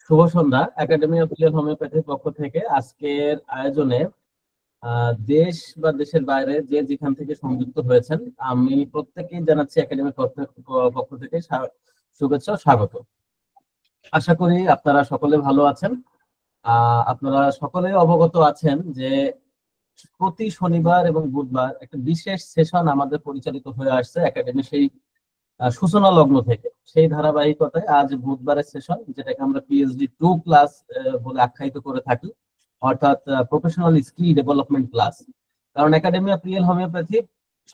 শুভ সন্ধ্যা। Academy of clear হোমিওপ্যাথির পক্ষ থেকে আজকের আয়োজনে দেশ বা দেশের বাইরে যে যেখান থেকে সংযুক্ত হয়েছেন, আমি প্রত্যেকেই জানাচ্ছি একাডেমির পক্ষ থেকে শুভেচ্ছা ও স্বাগত। আশা করি আপনারা সকলে ভালো আছেন। আপনারা সকলে অবগত আছেন যে প্রতি শনিবার এবং বুধবার একটা বিশেষ সেশন আমাদের পরিচালিত হয়ে আসছে একাডেমি সেই সূচনা লগ্ন থেকে। সেই ধারাবাহিকতায় আজ বুধবারের সেশন, যেটাকে আমরা পিএইচডি 2 ক্লাস বলে আখ্যায়িত করে থাকি, অর্থাৎ প্রফেশনাল স্কিল ডেভেলপমেন্ট ক্লাস। কারণ একাডেমি অফ রিয়েল হোমিওপ্যাথি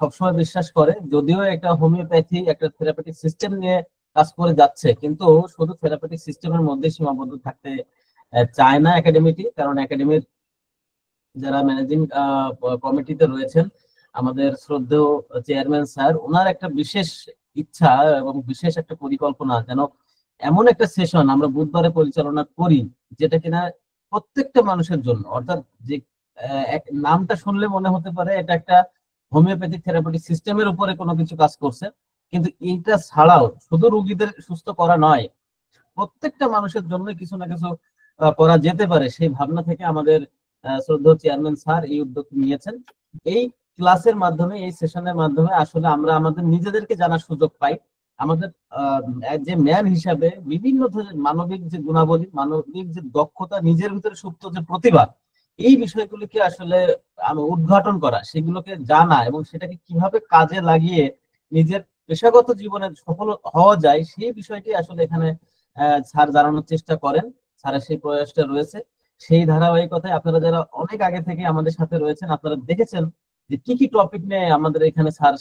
সবসময় বিশ্বাস করে, যদিও একটা হোমিওপ্যাথি একটা থেরাপিউটিক সিস্টেম নিয়ে কাজ করে যাচ্ছে, কিন্তু শুধু থেরাপিউটিক সিস্টেমের মধ্যে সীমাবদ্ধ থাকতে চায় না একাডেমিটি। কারণ একাডেমির যারা ম্যানেজিং কমিটিতে রয়েছেন, আমাদের শ্রদ্ধেয় চেয়ারম্যান স্যার, ওনার একটা বিশেষ ইচ্ছা এবং বিশেষ একটা পরিকল্পনা যেন এমন একটা সেশন আমরা বুধবারে পরিচালনা করি যেটা কিনা প্রত্যেকটা মানুষের জন্য, অর্থাৎ যে নামটা শুনলে মনে হতে পারে এটা একটা হোমিওপ্যাথিক থেরাপিউটিক সিস্টেমের উপরে কোনো কিছু কাজ করছে, কিন্তু এইটা ছাড়াও শুধু রোগীদের সুস্থ করা নয়, প্রত্যেকটা মানুষের জন্য কিছু না কিছু করা যেতে পারে, সেই ভাবনা থেকে আমাদের শ্রদ্ধেয় চেয়ারম্যান স্যার এই উদ্যোগ নিয়েছেন। এই ক্লাসের মাধ্যমে, এই সেশনের মাধ্যমে আসলে আমরা আমাদের নিজেদেরকে জানার সুযোগ পাই। আমাদের যে ম্যান হিসাবে বিভিন্ন ধরনের মানবিক যে গুণাবলী, মানবিক যে দক্ষতা, নিজের ভিতরে সুপ্ত যে প্রতিভা, এই বিষয়গুলিকে আসলে উদ্ঘাটন করা, সেগুলোকে জানা এবং সেটাকে কিভাবে কাজে লাগিয়ে নিজের পেশাগত জীবনে সফল হওয়া যায়, সেই বিষয়টি আসলে এখানে স্যার জানানোর চেষ্টা করেন। স্যারের সেই প্রয়াসটা রয়েছে। সেই ধারাবাহিকতায় আপনারা যারা অনেক আগে থেকে আমাদের সাথে রয়েছেন, আপনারা দেখেছেন যে কি কি টপিক নিয়ে আমাদের এখানে স্যার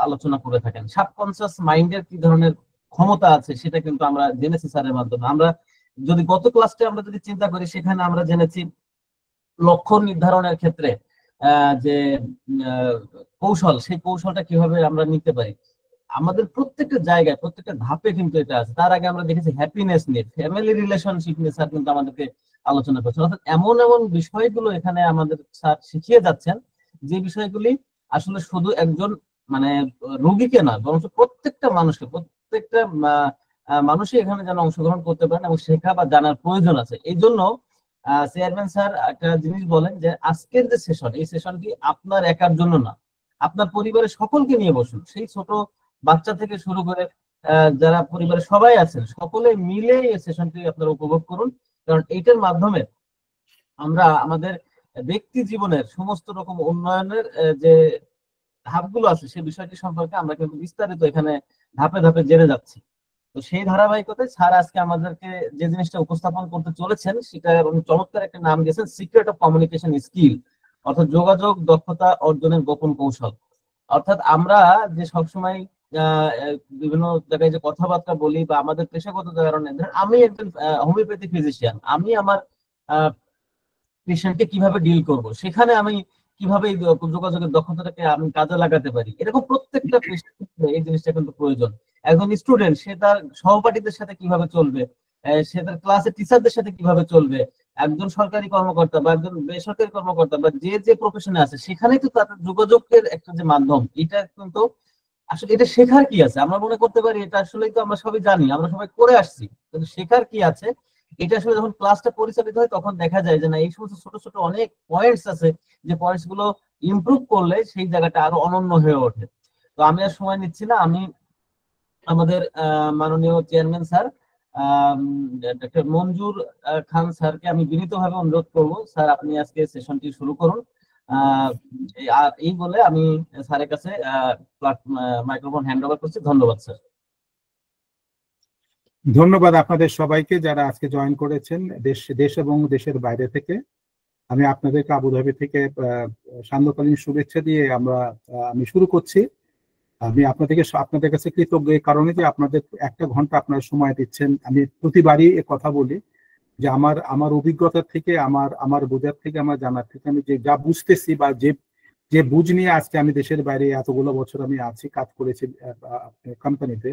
আলোচনা করে থাকেন। সাবকনসিয়াস মাইন্ডের কি ধরনের ক্ষমতা আছে সেটা কিন্তু আমরা জেনেছি স্যারের মাধ্যমে। আমরা যদি গত ক্লাসটা আমরা যদি চিন্তা করি, সেখানে আমরা জেনেছি লক্ষ্য নির্ধারণের ক্ষেত্রে যে কৌশল, সেই কৌশলটা কিভাবে আমরা নিতে পারি। আমাদের প্রত্যেকটা জায়গায়, প্রত্যেকটা ধাপে কিন্তু এটা আছে। তার আগে আমরা দেখেছি হ্যাপিনেস নিয়ে, ফ্যামিলি রিলেশনশিপ নিয়ে স্যার কিন্তু আমাদেরকে আলোচনা করছেন। অর্থাৎ এমন এমন বিষয়গুলো এখানে আমাদের স্যার শিখিয়ে যাচ্ছেন, যে বিষয়গুলি আসলে শুধু একজন মানে রোগীকে না, বরং প্রত্যেকটা মানুষকে, প্রত্যেকটা মানুষই এখানে যেন অংশগ্রহণ করতে পারেন এবং শেখা বা জানার প্রয়োজন আছে। এই জন্য চেয়ারম্যান স্যার একটা জিনিস বলেন যে আজকের যে সেশন, এই সেশনটি আপনার একার জন্য না, আপনার পরিবারের সকলকে নিয়ে বসুন। সেই ছোট বাচ্চা থেকে শুরু করে যারা পরিবারের সবাই আছেন, সকলে মিলে এই সেশনটি আপনারা উপভোগ করুন। কারণ এইটার মাধ্যমে আমরা আমাদের ব্যক্তি জীবনের সমস্ত রকম উন্নয়নের যে ধাপগুলো আছে, সেই বিষয়টি সম্পর্কে আমরা কিন্তু বিস্তারিত এখানে ধাপে ধাপে জেনে যাচ্ছি। তো সেই ধারাবাহিকতায় স্যার আজকে আমাদেরকে যে জিনিসটা উপস্থাপন করতে চলেছেন, সেটা চমৎকার একটা নাম দিয়েছেন, সিক্রেট অফ কমিউনিকেশন স্কিল, অর্থাৎ যোগাযোগ দক্ষতা অর্জনের গোপন কৌশল। অর্থাৎ আমরা যে সবসময় বিভিন্ন জায়গায় যে কথাবার্তা বলি বা আমাদের পেশাগত কারণে, আমি একজন হোমিওপ্যাথি ফিজিশিয়ান, আমি আমার পেশেন্টকে কিভাবে ডিল করব, সেখানে আমি কিভাবে এই যোগাযোগের দক্ষতাটাকে আমি কাজে লাগাতে পারি, এরকম প্রত্যেকটা পেশেন্ট এই জিনিসটা কিন্তু প্রয়োজন। একজন স্টুডেন্ট সে তার সহপাঠীদের সাথে কিভাবে চলবে, সে তার ক্লাসের টিচারদের সাথে কিভাবে চলবে, একজন সরকারি কর্মকর্তা বা একজন বেসরকারি কর্মকর্তা বা যে যে প্রফেশনে আছে, সেখানেই তো তাদের যোগাযোগের একটা যে মাধ্যম, এটা কিন্তু আসলে এটা শেখার কি আছে। আমরা মনে করতে পারি এটা আসলে তো আমরা সবাই জানি, আমরা সবাই করে আসছি, কিন্তু শেখার কি আছে, এটা আসলে যখন ক্লাসটা পরিচালিত হয় তখন দেখা যায় যে না, এই সমস্ত ছোট ছোট অনেক পয়েন্টস আছে, যে পয়েন্টস গুলো ইমপ্রুভ করলে সেই জায়গাটা আরো অনন্য হয়ে ওঠে। তো আমি আর সময় নিচ্ছি না, আমি আমাদের মাননীয় চেয়ারম্যান স্যার ডক্টর মঞ্জুর খান স্যারকে আমি বিনীতভাবে অনুরোধ করবো, স্যার আপনি আজকে সেশনটি শুরু করুন। এই বলে আমি স্যারের কাছে মাইক্রোফোন হ্যান্ড ওভার করছি। ধন্যবাদ স্যার। ধন্যবাদ আপনাদের সবাইকে যারা আজকে জয়েন করেছেন দেশ এবং দেশের বাইরে থেকে। আমি আপনাদেরকে আবুধাবি থেকে সান্ধ্যকালীন শুভেচ্ছা দিয়ে আমি শুরু করছি। আমি আপনাদের কাছে কৃতজ্ঞ এই কারণে যে আপনাদের একটা ঘন্টা আপনারা সময় দিচ্ছেন। আমি প্রতিবারই কথা বলি যে আমার অভিজ্ঞতা থেকে, আমার বোঝার থেকে, আমার জানার থেকে, আমি যা বুঝতেছি বা যে বুঝ নিয়ে আজকে আমি দেশের বাইরে এতগুলো বছর আমি আছি, কাজ করেছি কোম্পানিতে,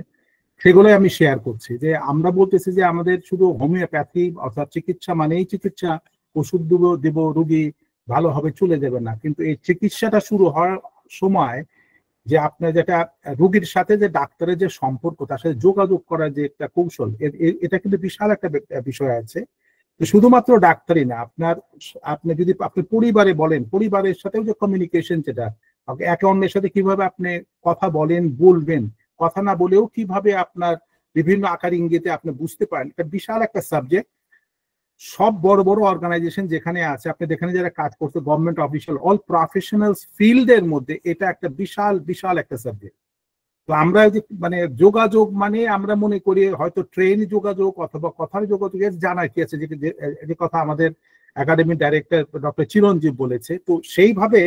সেগুলোই আমি শেয়ার করছি। যে আমরা বলতেছি যে আমাদের শুধু হোমিওপ্যাথি অর্থাৎ চিকিৎসা মানেই চিকিৎসা, ওষুধ দিব রুগী ভালো হবে চলে যাবে না, কিন্তু এই চিকিৎসাটা শুরু হওয়ার সময় যে আপনার যেটা রোগীর সাথে যে ডাক্তারের যে সম্পর্ক, তার সাথে যোগাযোগ করার যে একটা কৌশল, এটা কিন্তু বিশাল একটা বিষয় আছে। তো শুধুমাত্র ডাক্তারই না, আপনি যদি আপনি পরিবারে বলেন, পরিবারের সাথেও যে কমিউনিকেশন, যেটা একে অন্যের সাথে কিভাবে আপনি কথা বলবেন, কথা না বলেও কিভাবে আপনার বিভিন্ন আকার ইঙ্গিতে আপনি বুঝতে পারেন, এটা বিশাল একটা সাবজেক্ট। সব বড় বড় অর্গানাইজেশন যেখানে আছে, আপনি যেখানে যারা কাজ করছে, গভর্নমেন্ট অফিসিয়াল, অল প্রফেশনালস ফিল্ডের মধ্যে এটা একটা বিশাল বিশাল একটা সাবজেক্ট। তো আমরা যে মানে যোগাযোগ মানে আমরা মনে করি হয়তো ট্রেন যোগাযোগ অথবা কথার যোগাযোগ, জানা কি আছে, যে কথা আমাদের একাডেমির ডাইরেক্টর ডক্টর চিরঞ্জীব বলেছে। তো সেইভাবে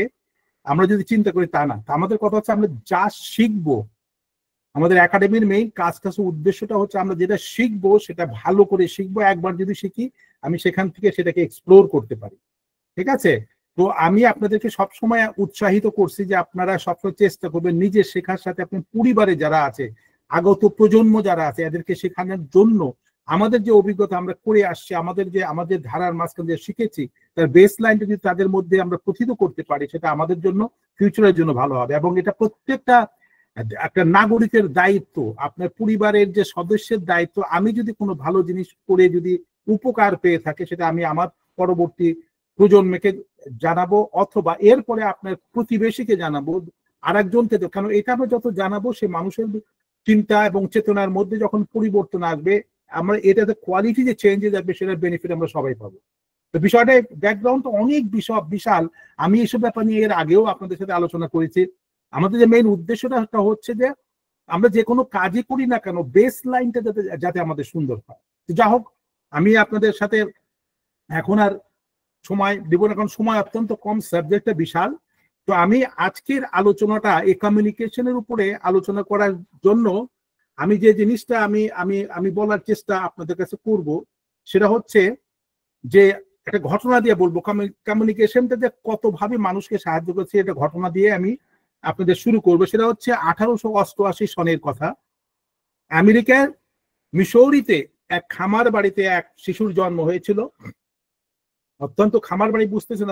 আমরা যদি চিন্তা করি তা না, আমাদের কথা হচ্ছে আমরা যা শিখবো, আমাদের একাডেমির মেইন কাজটা, উদ্দেশ্যটা হচ্ছে আমরা যেটা শিখবো সেটা ভালো করে শিখবো। একবার যদি শিখি, আমি সেখান থেকে সেটাকে এক্সপ্লোর করতে পারি। ঠিক আছে? তো আমি আপনাদেরকে সবসময় উৎসাহিত করছি যে আপনারা সবসময় চেষ্টা করবেন নিজের শেখার সাথে আপনি পরিবারে যারা আছে, আগত প্রজন্ম যারা আছে, এদেরকে শেখানোর জন্য আমাদের যে অভিজ্ঞতা আমরা করে আসছি, আমাদের ধারার মাঝখানে যে শিখেছি, তার বেস লাইনটা যদি তাদের মধ্যে আমরা প্রথিত করতে পারি, সেটা আমাদের জন্য ফিউচারের জন্য ভালো হবে। এবং এটা প্রত্যেকটা একটা নাগরিকের দায়িত্ব, আপনার পরিবারের যে সদস্যের দায়িত্ব। আমি যদি কোনো ভালো জিনিস করে যদি উপকার পেয়ে থাকে, সেটা আমি আমার পরবর্তী প্রজন্মকে জানাবো, অথবা এরপরে আপনার প্রতিবেশীকে জানাবো, আরেকজনকে। কারণ এটা আমরা যত জানাবো, সে মানুষের চিন্তা এবং চেতনার মধ্যে যখন পরিবর্তন আসবে, আমরা এটাতে কোয়ালিটি যে চেঞ্জে যাবে, সেটার বেনিফিট আমরা সবাই পাবো। তো বিষয়টা ব্যাকগ্রাউন্ড অনেক বিশাল। আমি এইসব ব্যাপার নিয়ে এর আগেও আপনাদের সাথে আলোচনা করেছি। আমাদের যে মেইন উদ্দেশ্যটা হচ্ছে যে আমরা যে কোনো কাজই করি না কেন, বেস লাইনটা যাতে আমাদের সুন্দর হয়। যা হোক, আমি আপনাদের সাথে এখন আর সময় দিব না, কারণ সময় অত্যন্ত কম, সাবজেক্টটা বিশাল। তো আমি আজকের আলোচনাটা এই কমিউনিকেশনের উপরে আলোচনা করার জন্য আমি যে জিনিসটা আমি বলার চেষ্টা আপনাদের কাছে করব, সেটা হচ্ছে যে একটা ঘটনা দিয়ে বলবো। কমিউনিকেশনটা যে কতভাবে মানুষকে সাহায্য করছে, এটা ঘটনা দিয়ে আমি আপনাদের শুরু করবো। সেটা হচ্ছে 1888 সনের কথা। আমেরিকার মিসৌরিতে এক খামার বাড়িতে এক শিশুর জন্ম হয়েছিল। অত্যন্ত খামার বাড়ি বুঝতেছেন,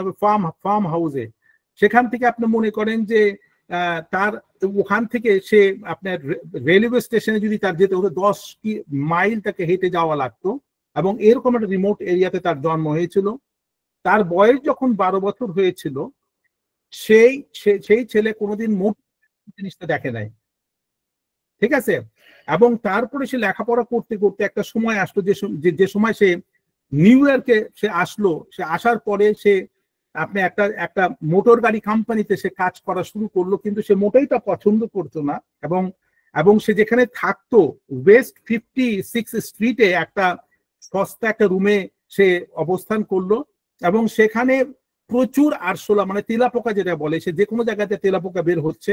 ফার্ম হাউসে। সেখান থেকে আপনি মনে করেন যে তার ওখান থেকে সে আপনার রেলওয়ে স্টেশনে যদি তার যেতে হতো 10 মাইল তাকে হেঁটে যাওয়া লাগতো, এবং এরকম একটা রিমোট এরিয়াতে তার জন্ম হয়েছিল। তার বয়স যখন 12 বছর হয়েছিল, সেই ছেলে কোনোদিন মোট জিনিসটা দেখে নাই। ঠিক আছে? এবং তারপরে সে লেখাপড়া করতে করতে একটা সময় আসলো, যে সময় সে নিউ ইয়র্কে সে আসলো। সে আসার পরে সে আপনি একটা মোটর গাড়ি কোম্পানিতে সে কাজ করা শুরু করলো, কিন্তু সে মোটেই তা পছন্দ করতো না। এবং সে যেখানে থাকতো, ওয়েস্ট 56 স্ট্রিটে একটা সস্তা একটা রুমে সে অবস্থান করলো, এবং সেখানে প্রচুর আরশোলা, মানে তেলাপোকা যেটা বলে, সে যে কোনো জায়গাতে তেলাপোকা বের হচ্ছে।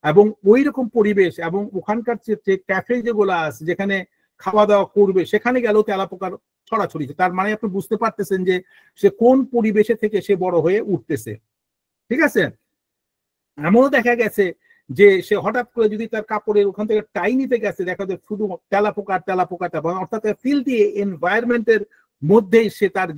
এবং ওই রকম পরিবেশ, এবং ওখানকার যে ক্যাফে যেগুলো আছে, যেখানে খাওয়া দাওয়া করবে, সেখানে গেলেও তেলাপোকার ছড়াছড়ি। তার মানে আপনি বুঝতে পারতেছেন যে সে কোন পরিবেশে থেকে সে বড় হয়ে উঠতেছে। ঠিক আছে? এমনও দেখা গেছে যে সে হঠাৎ করে যদি তার কাপড়ের ওখান থেকে টাই নিতে গেছে, দেখা যায় শুধু তেলাপোকাটা, অর্থাৎ ফিল্ডি এনভায়রনমেন্টের মধ্যেই সে তার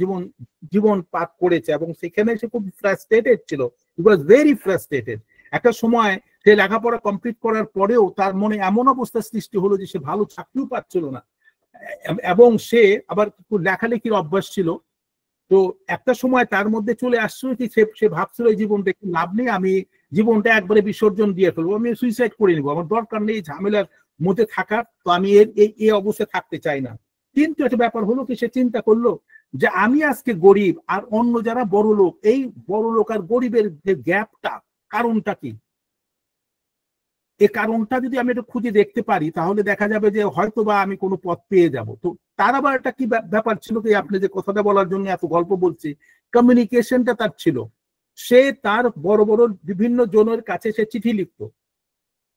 জীবন পার করেছে, এবং সেখানে সে খুব ফ্রাস্ট্রেটেড ছিল। হি ওয়াজ ভেরি ফ্রাস্ট্রেটেড। একটা সময় সে লেখাপড়া কমপ্লিট করার পরেও তার মনে এমন অবস্থার সৃষ্টি হলো যে সে ভালো চাকরিও পাচ্ছিল না, এবং সে আবার লেখালেখির অভ্যাস ছিল। তো একটা সময় তার মধ্যে চলে আসছিল কি, সে ভাবছিল এই জীবনটা একটু লাভ নেই, আমি জীবনটা একবারে বিসর্জন দিয়ে ফেলবো, আমি সুইসাইড করে নিবো, আমার দরকার নেই ঝামেলার মধ্যে থাকার, তো আমি এই অবস্থায় থাকতে চাই না। কিন্তু একটা ব্যাপার হলো কি, সে চিন্তা করলো যে আমি আজকে গরিব, আর অন্য যারা বড় লোক, এই বড় লোক আর গরিবের যে গ্যাপটা, কারণটা কি? এই কারণটা যদি আমি একটু খুঁজে দেখতে পারি, তাহলে দেখা যাবে যে হয়তো বা আমি কোনো পথ পেয়ে যাব। তো তার আবার একটা কি ব্যাপার ছিল কি, আপনি যে কথাটা বলার জন্য এত গল্প বলছি, কমিউনিকেশনটা তার ছিল। সে তার বড় বড় বিভিন্ন জনের কাছে সে চিঠি লিখতো।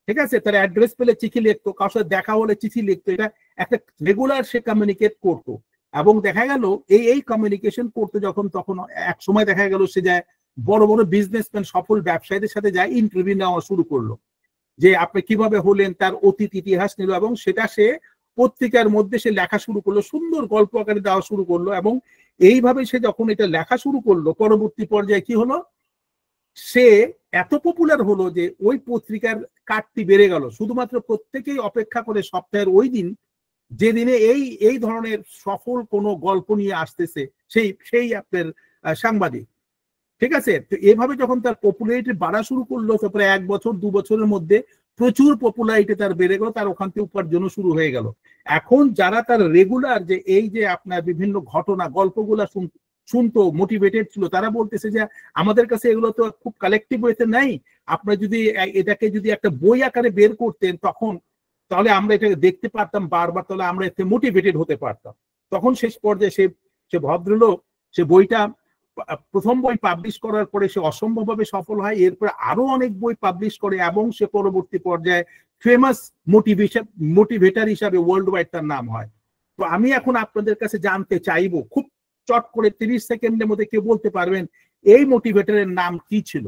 ঠিক আছে? তার অ্যাড্রেস পেলে চিঠি লিখতো, কারোর সাথে দেখা হলে চিঠি লিখতো। এটা একটা রেগুলার সে কমিউনিকেট করতো। এবং দেখা গেল এই কমিউনিকেশন করতে তখন এক সময় দেখা গেল সে যায় বড় বড় বিজনেসম্যান, সফল ব্যবসায়ীদের সাথে যায়, ইন্টারভিউ নেওয়া শুরু করলো, যে আপনি কিভাবে হলেন, তার অতীত ইতিহাস নিল, এবং সেটা সে পত্রিকার মধ্যে সে লেখা শুরু করলো, সুন্দর গল্প আকারে দেওয়া শুরু করলো। এবং এইভাবে সে যখন এটা লেখা শুরু করলো, পরবর্তী পর্যায়ে কি হলো, সে এত পপুলার হলো যে ওই পত্রিকার কাটতি বেড়ে গেল, শুধুমাত্র প্রত্যেকেই অপেক্ষা করে সপ্তাহের ওই দিন যেদিনে এই এই ধরনের সফল কোনো গল্প নিয়ে আসতেছে সেই সেই আপনার সাংবাদিক। ঠিক আছে, তো এভাবে যখন তার পপুলারিটি বাড়া শুরু করলো, তারপরে 1 বছর 2 বছরের মধ্যে প্রচুর পপুলারিটি তার বেড়ে গেল, তার ওখান থেকে উপার্জন শুরু হয়ে গেল। এখন যারা তার রেগুলার যে এই যে আপনার বিভিন্ন ঘটনা গল্পগুলা শুনতো, মোটিভেটেড ছিল, তারা বলতেছে যে আমাদের কাছে এগুলো তো খুব কালেকটিভ ওয়েতে নাই, আপনারা যদি এটাকে যদি একটা বই আকারে বের করতেন তখন, তাহলে আমরা এটাকে দেখতে পারতাম বারবার, তাহলে আমরা এতে মোটিভেটেড হতে পারতাম। তখন শেষ পর্যায়ে সে ভদ্রলোক সে বইটা প্রথম বই পাবলিশ করার পরে সে অসম্ভবভাবে সফল হয়, এরপর আরো অনেক বই পাবলিশ করে এবং সে পরবর্তী পর্যায়ে ফেমাস মোটিভেটর হিসাবে ওয়ার্ল্ড ওয়াইড তার নাম হয়। তো আমি এখন আপনাদের কাছে জানতে চাইবো, খুব চট করে 30 সেকেন্ডের মধ্যে কেউ বলতে পারবেন এই মোটিভেটরের নাম কি ছিল?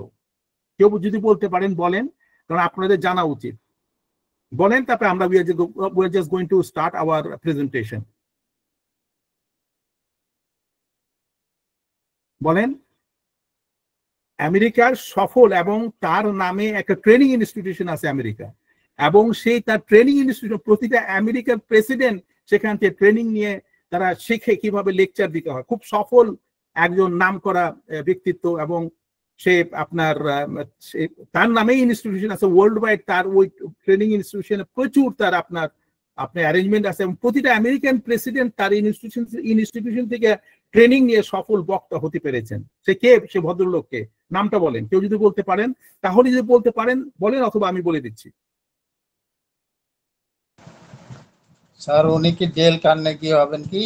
কেউ যদি বলতে পারেন বলেন, কারণ আপনাদের জানা উচিত। বলেন, তারপরে আমরা we are just going to start our presentation. বলেন। আমেরিকার সফল এবং তার নামে একটা ট্রেনিং ইনস্টিটিউশন আছে আমেরিকা, এবং সেই তার ট্রেনিং ইনস্টিটিউশন প্রতিটা আমেরিকার প্রেসিডেন্ট সেখান থেকে ট্রেনিং নিয়ে তারা শেখে কিভাবে লেকচার দিতে হয়। খুব সফল একজন নামকরা ব্যক্তিত্ব, এবং সে আপনার তার নামে ইনস্টিটিউশন আছে ওয়ার্ল্ড ওয়াইড, তার ওই ট্রেনিং ইনস্টিটিউশনে প্রচুর তার আপনার অ্যারেঞ্জমেন্ট আছে, এবং প্রতিটা আমেরিকান প্রেসিডেন্ট তার ইনস্টিটিউশন থেকে ট্রেনিং নিয়ে সফল বক্তা হতে পেরেছেন। সে কে? সে ভদ্রলোককে নামটা বলেন, কেউ যদি বলতে পারেন তাহলে, যদি বলতে পারেন বলেন, অথবা আমি বলে দিচ্ছি। স্যার উনি কি ডেল কার্নেগি হবেন কি?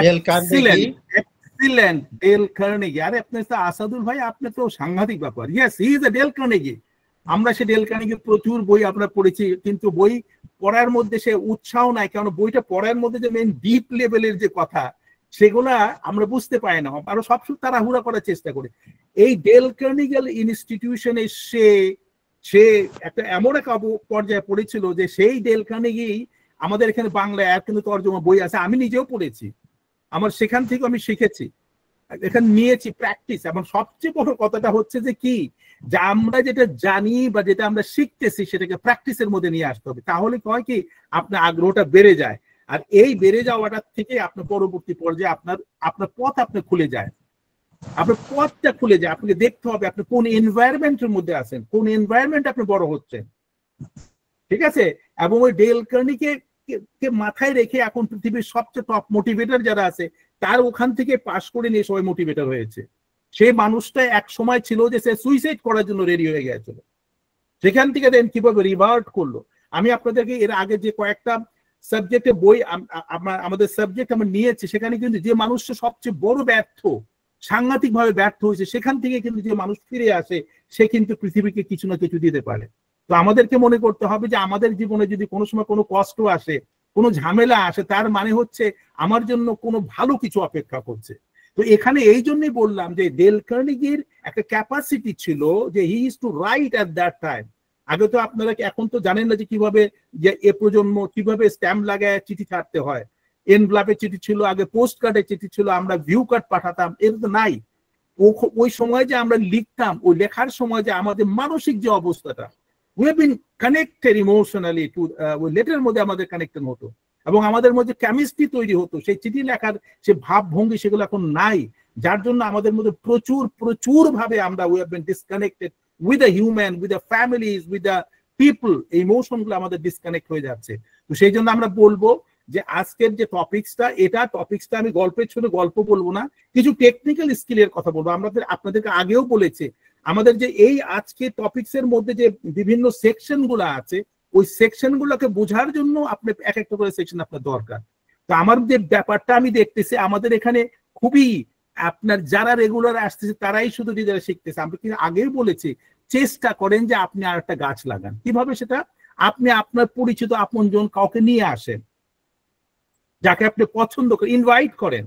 Dale Carnegie, excellent, Dale Carnegie. আরে আপনি তো আসাদুল ভাই, আপনি তো সাংঘাতিক ব্যাপার। Yes, he is a Dale Carnegie. আমরা সে ডেল কার্নেগির প্রচুর বই আমরা পড়েছি, কিন্তু বই পড়ার মধ্যে সে উৎসাহ নাই, কারণ বইটা পড়ার মধ্যে যে মেইন ডিপ লেভেলের যে কথা সেগুলা আমরা বুঝতে পারি না, আরো সবসময় তাড়াহুড়া করার চেষ্টা করে। এই ডেল কার্নেগি ইনস্টিটিউশনে সে একটা এমন এক পর্যায়ে পড়েছিল যে সেই ডেল কার্নেগি আমাদের এখানে বাংলায় আর কিন্তু তর্জমা বই আছে, আমি নিজেও পড়েছি, আমার সেখান থেকে আমি শিখেছি, এখানে নিয়েছি প্র্যাকটিস। এবং সবচেয়ে বড় কথাটা হচ্ছে যে কি, যে আমরা যেটা জানি বা যেটা আমরা শিখতেছি সেটাকে প্র্যাকটিসের মধ্যে নিয়ে আসতে হবে, তাহলে হয় কি আপনার আগ্রহটা বেড়ে যায়, আর এই বেড়ে যাওয়াটা থেকে আপনার পরবর্তী পর্যায়ে আপনার পথ আপনি খুলে যায়, আপনার পথটা খুলে যায়। আপনাকে দেখতে হবে আপনি কোন এনভায়রনমেন্টের মধ্যে আছেন, কোন এনভায়রনমেন্ট আপনি বড় হচ্ছেন। ঠিক আছে, এবং ওই ডেল কার্নেগি কে মাথায় রেখে এখন পৃথিবীর সবচেয়ে টপ মোটিভেটর যারা আছে তার ওখান থেকে পাশ করে নিয়ে সবাই মোটিভেটর হয়েছে। সেই মানুষটা এক সময় ছিল যে সে সুইসাইড করার জন্য রেডি হয়ে গেছিল, সেখান থেকে দেন কিভাবে রিভার্ট করলো। আমি আপনাদেরকে এর আগে যে কয়েকটা সাবজেক্টে বই আমাদের সাবজেক্ট আমরা নিয়েছি, সেখানে কিন্তু যে মানুষটা সবচেয়ে বড় ব্যর্থ, সাংঘাতিক ভাবে ব্যর্থ হয়েছে, সেখান থেকে কিন্তু যে মানুষ ফিরে আসে সে কিন্তু পৃথিবীকে কিছু না কিছু দিতে পারে। তো আমাদেরকে মনে করতে হবে যে আমাদের জীবনে যদি কোনো সময় কোনো কষ্ট আসে, কোনো ঝামেলা আসে, তার মানে হচ্ছে আমার জন্য কোনো ভালো কিছু অপেক্ষা করছে। তো এখানে এই জন্যই বললাম যে ডেল কার্নেগির একটা ক্যাপাসিটি ছিল যে he is to write at that time. আগে তো আপনারা এখন তো জানেন না যে কিভাবে যে এ প্রজন্ম কিভাবে স্ট্যাম্প লাগায় চিঠি ছাড়তে হয়, এনভেলপে চিঠি ছিল, আগে পোস্ট কার্ডে চিঠি ছিল, আমরা ভিউ কার্ড পাঠাতাম, এর তো নাই। ওই সময় যে আমরা লিখতাম, ওই লেখার সময় যে আমাদের মানসিক যে অবস্থাটা, we have been connected emotionally to ওই লেটারের মধ্যে আমাদের কানেকশন হতো, এবং আমাদের মধ্যে কেমিস্ট্রি তৈরি হতো। সেই চিঠি লেখার সে ভাবভঙ্গি সেগুলো এখন নাই, যার জন্য আমাদের মধ্যে প্রচুর ভাবে আমরা we have been disconnected with the human, with the families, with the people, এই ইমোশন গুলো আমাদের ডিসকানেক্ট হয়ে যাচ্ছে। তো সেই জন্য আমরা বলবো যে আজকের যে টপিক্সটা আমি গল্পের ছোট গল্প বলবো না, কিছু টেকনিক্যাল স্কিলের কথা বলবো। আপনাদেরকে আগেও বলেছি আমাদের যে এই আজকে টপিক্স এর মধ্যে যে বিভিন্ন সেকশন গুলো আছে, ওই সেকশন গুলোকে বোঝার জন্য আপনি এক একটা করে সেকশন আপনার দরকার। তো আমার যে ব্যাপারটা আমি দেখতেছি আমাদের এখানে খুবই আপনার যারা রেগুলার আসতেছে তারাই শুধু নিজেরা শিখতেছে। আমরা কিন্তু আগেই বলেছি চেষ্টা করেন যে আপনি আর একটা গাছ লাগান। কিভাবে সেটা? আপনি আপনার পরিচিত আপনজন কাউকে নিয়ে আসেন, যাকে আপনি পছন্দ করেন, ইনভাইট করেন,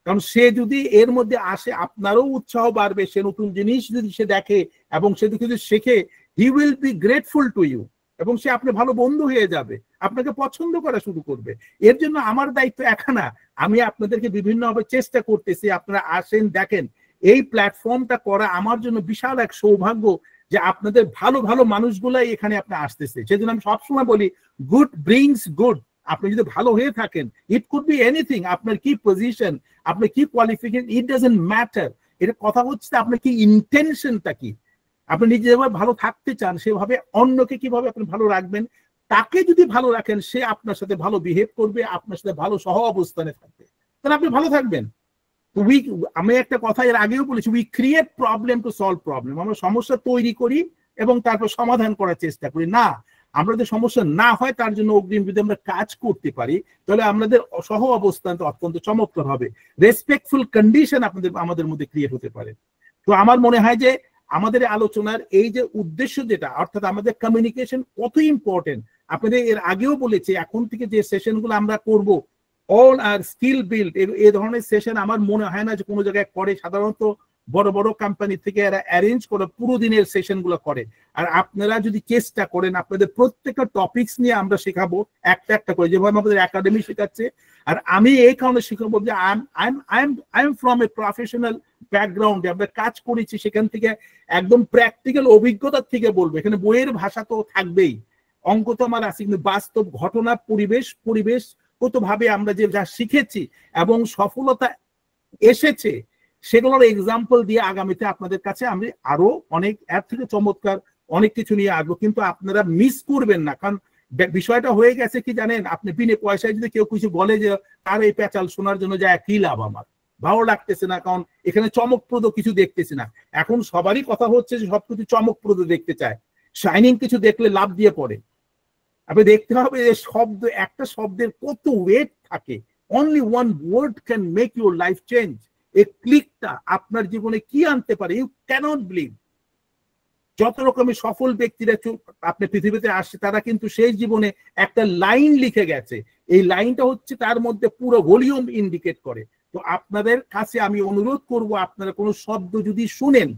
কারণ সে যদি এর মধ্যে আসে আপনারও উৎসাহ বাড়বে, সে নতুন জিনিস যদি সে দেখে এবং সে যদি শেখে, he will be grateful to you, এবং সে আপনার ভালো বন্ধু হয়ে যাবে, আপনাকে পছন্দ করা শুরু করবে। এর জন্য আমার দায়িত্ব একা না, আমি আপনাদেরকে বিভিন্নভাবে চেষ্টা করতেছি, আপনারা আসেন, দেখেন এই প্ল্যাটফর্মটা করা আমার জন্য বিশাল এক সৌভাগ্য যে আপনাদের ভালো ভালো মানুষগুলাই এখানে আপনি আসতেছে। সেজন্য আমি সবসময় বলি গুড ব্রিংস গুড। আপনি যদি ভালো হয়ে থাকেন, ইট কুড বি এনিথিং, আপনার কি পজিশন, আপনার কি কোয়ালিফিকেশন, ইট ডাজন্ট ম্যাটার। এটা কথা হচ্ছে আপনার কি ইন্টেনশনটা কি। আপনি নিজে যেভাবে ভালো থাকতে চান সেভাবে অন্যকে কিভাবে আপনি ভালো রাখবেন, তাকে যদি ভালো রাখেন সে আপনার সাথে ভালো বিহেভ করবে, আপনার সাথে ভালো সহ অবস্থানে থাকবে, তাহলে আপনি ভালো থাকবেন। আমি একটা কথা এর আগেও বলেছি, we create problem to solve problem. আমরা সমস্যা তৈরি করি এবং তারপর সমাধান করার চেষ্টা করি না। আমরা যদি সমস্যা না হয় তার জন্য অগ্রিম যদি আমরা কাজ করতে পারি তাহলে আমাদের সহ অবস্থানটা অত্যন্ত চমৎকার হবে। রেসপেক্টফুল কন্ডিশন আমাদের মধ্যে ক্রিয়েট হতে পারে। তো আমার মনে হয় যে আমাদের আলোচনার এই যে উদ্দেশ্য যেটা, অর্থাৎ আমাদের কমিউনিকেশন কত ইম্পর্টেন্ট, আপনাদের এর আগেও বলেছি, এখন থেকে যে সেশনগুলো আমরা করব অল আর স্কিল বিল্ড, এই ধরনের সেশন আমার মনে হয় না যে কোনো জায়গায় করে। সাধারণত বড় বড় কোম্পানি থেকে এরা অ্যারেঞ্জ করে পুরো দিনের সেশন গুলো করে। আর আপনারা যদি চেষ্টা করেন, আপনাদের প্রত্যেকটা টপিকস নিয়ে আমরা শেখাবো একটা একটা করে, যেভাবে আমাদের একাডেমি শেখাচ্ছে। আর আমি এই কারণে শেখাবো যে I am from a professional ব্যাকগ্রাউন্ডে, আমরা কাজ করেছি, সেখান থেকে একদম প্র্যাকটিক্যাল অভিজ্ঞতার থেকে বলবো। এখানে বইয়ের ভাষা তো থাকবেই, অঙ্ক তো আমার আছে, কিন্তু বাস্তব ঘটনা, পরিবেশ কতভাবে আমরা যে যা শিখেছি এবং সফলতা এসেছে সেগুলোর এক্সাম্পল দিয়ে আগামীতে আপনাদের কাছে আমি আরো অনেক এর থেকে চমৎকার অনেক কিছু নিয়ে আসবো। কিন্তু আপনারা মিস করবেন না, কারণ বিষয়টা হয়ে গেছে কি জানেন, আপনি বিনে পয়সায় যদি কেউ কিছু বলে যে তার এই প্যাচাল শোনার জন্য যায় কি লাভ, আমার ভালো লাগতেছে না, কারণ এখানে চমকপ্রদ কিছু দেখতেছি না। এখন সবারই কথা হচ্ছে যে সবকিছু চমকপ্রদ দেখতে চায়, শাইনিং কিছু দেখলে লাভ দিয়ে পড়ে। আপনি দেখতে হবে যে শব্দ, একটা শব্দের কত ওয়েট থাকে। Only one word can make your life change. এই ক্লিকটা আপনার জীবনে কি আনতে পারে, ইউ ক্যানট বিলিভ। যত রকমের সফল ব্যক্তিরা আপনি পৃথিবীতে আসছে, তারা কিন্তু সেই জীবনে একটা লাইন লিখে গেছে, এই লাইনটা হচ্ছে তার মধ্যে পুরো ভলিউম ইন্ডিকেট করে। তো আপনাদের কাছে আমি অনুরোধ করব, আপনারা কোনো শব্দ যদি শুনেন,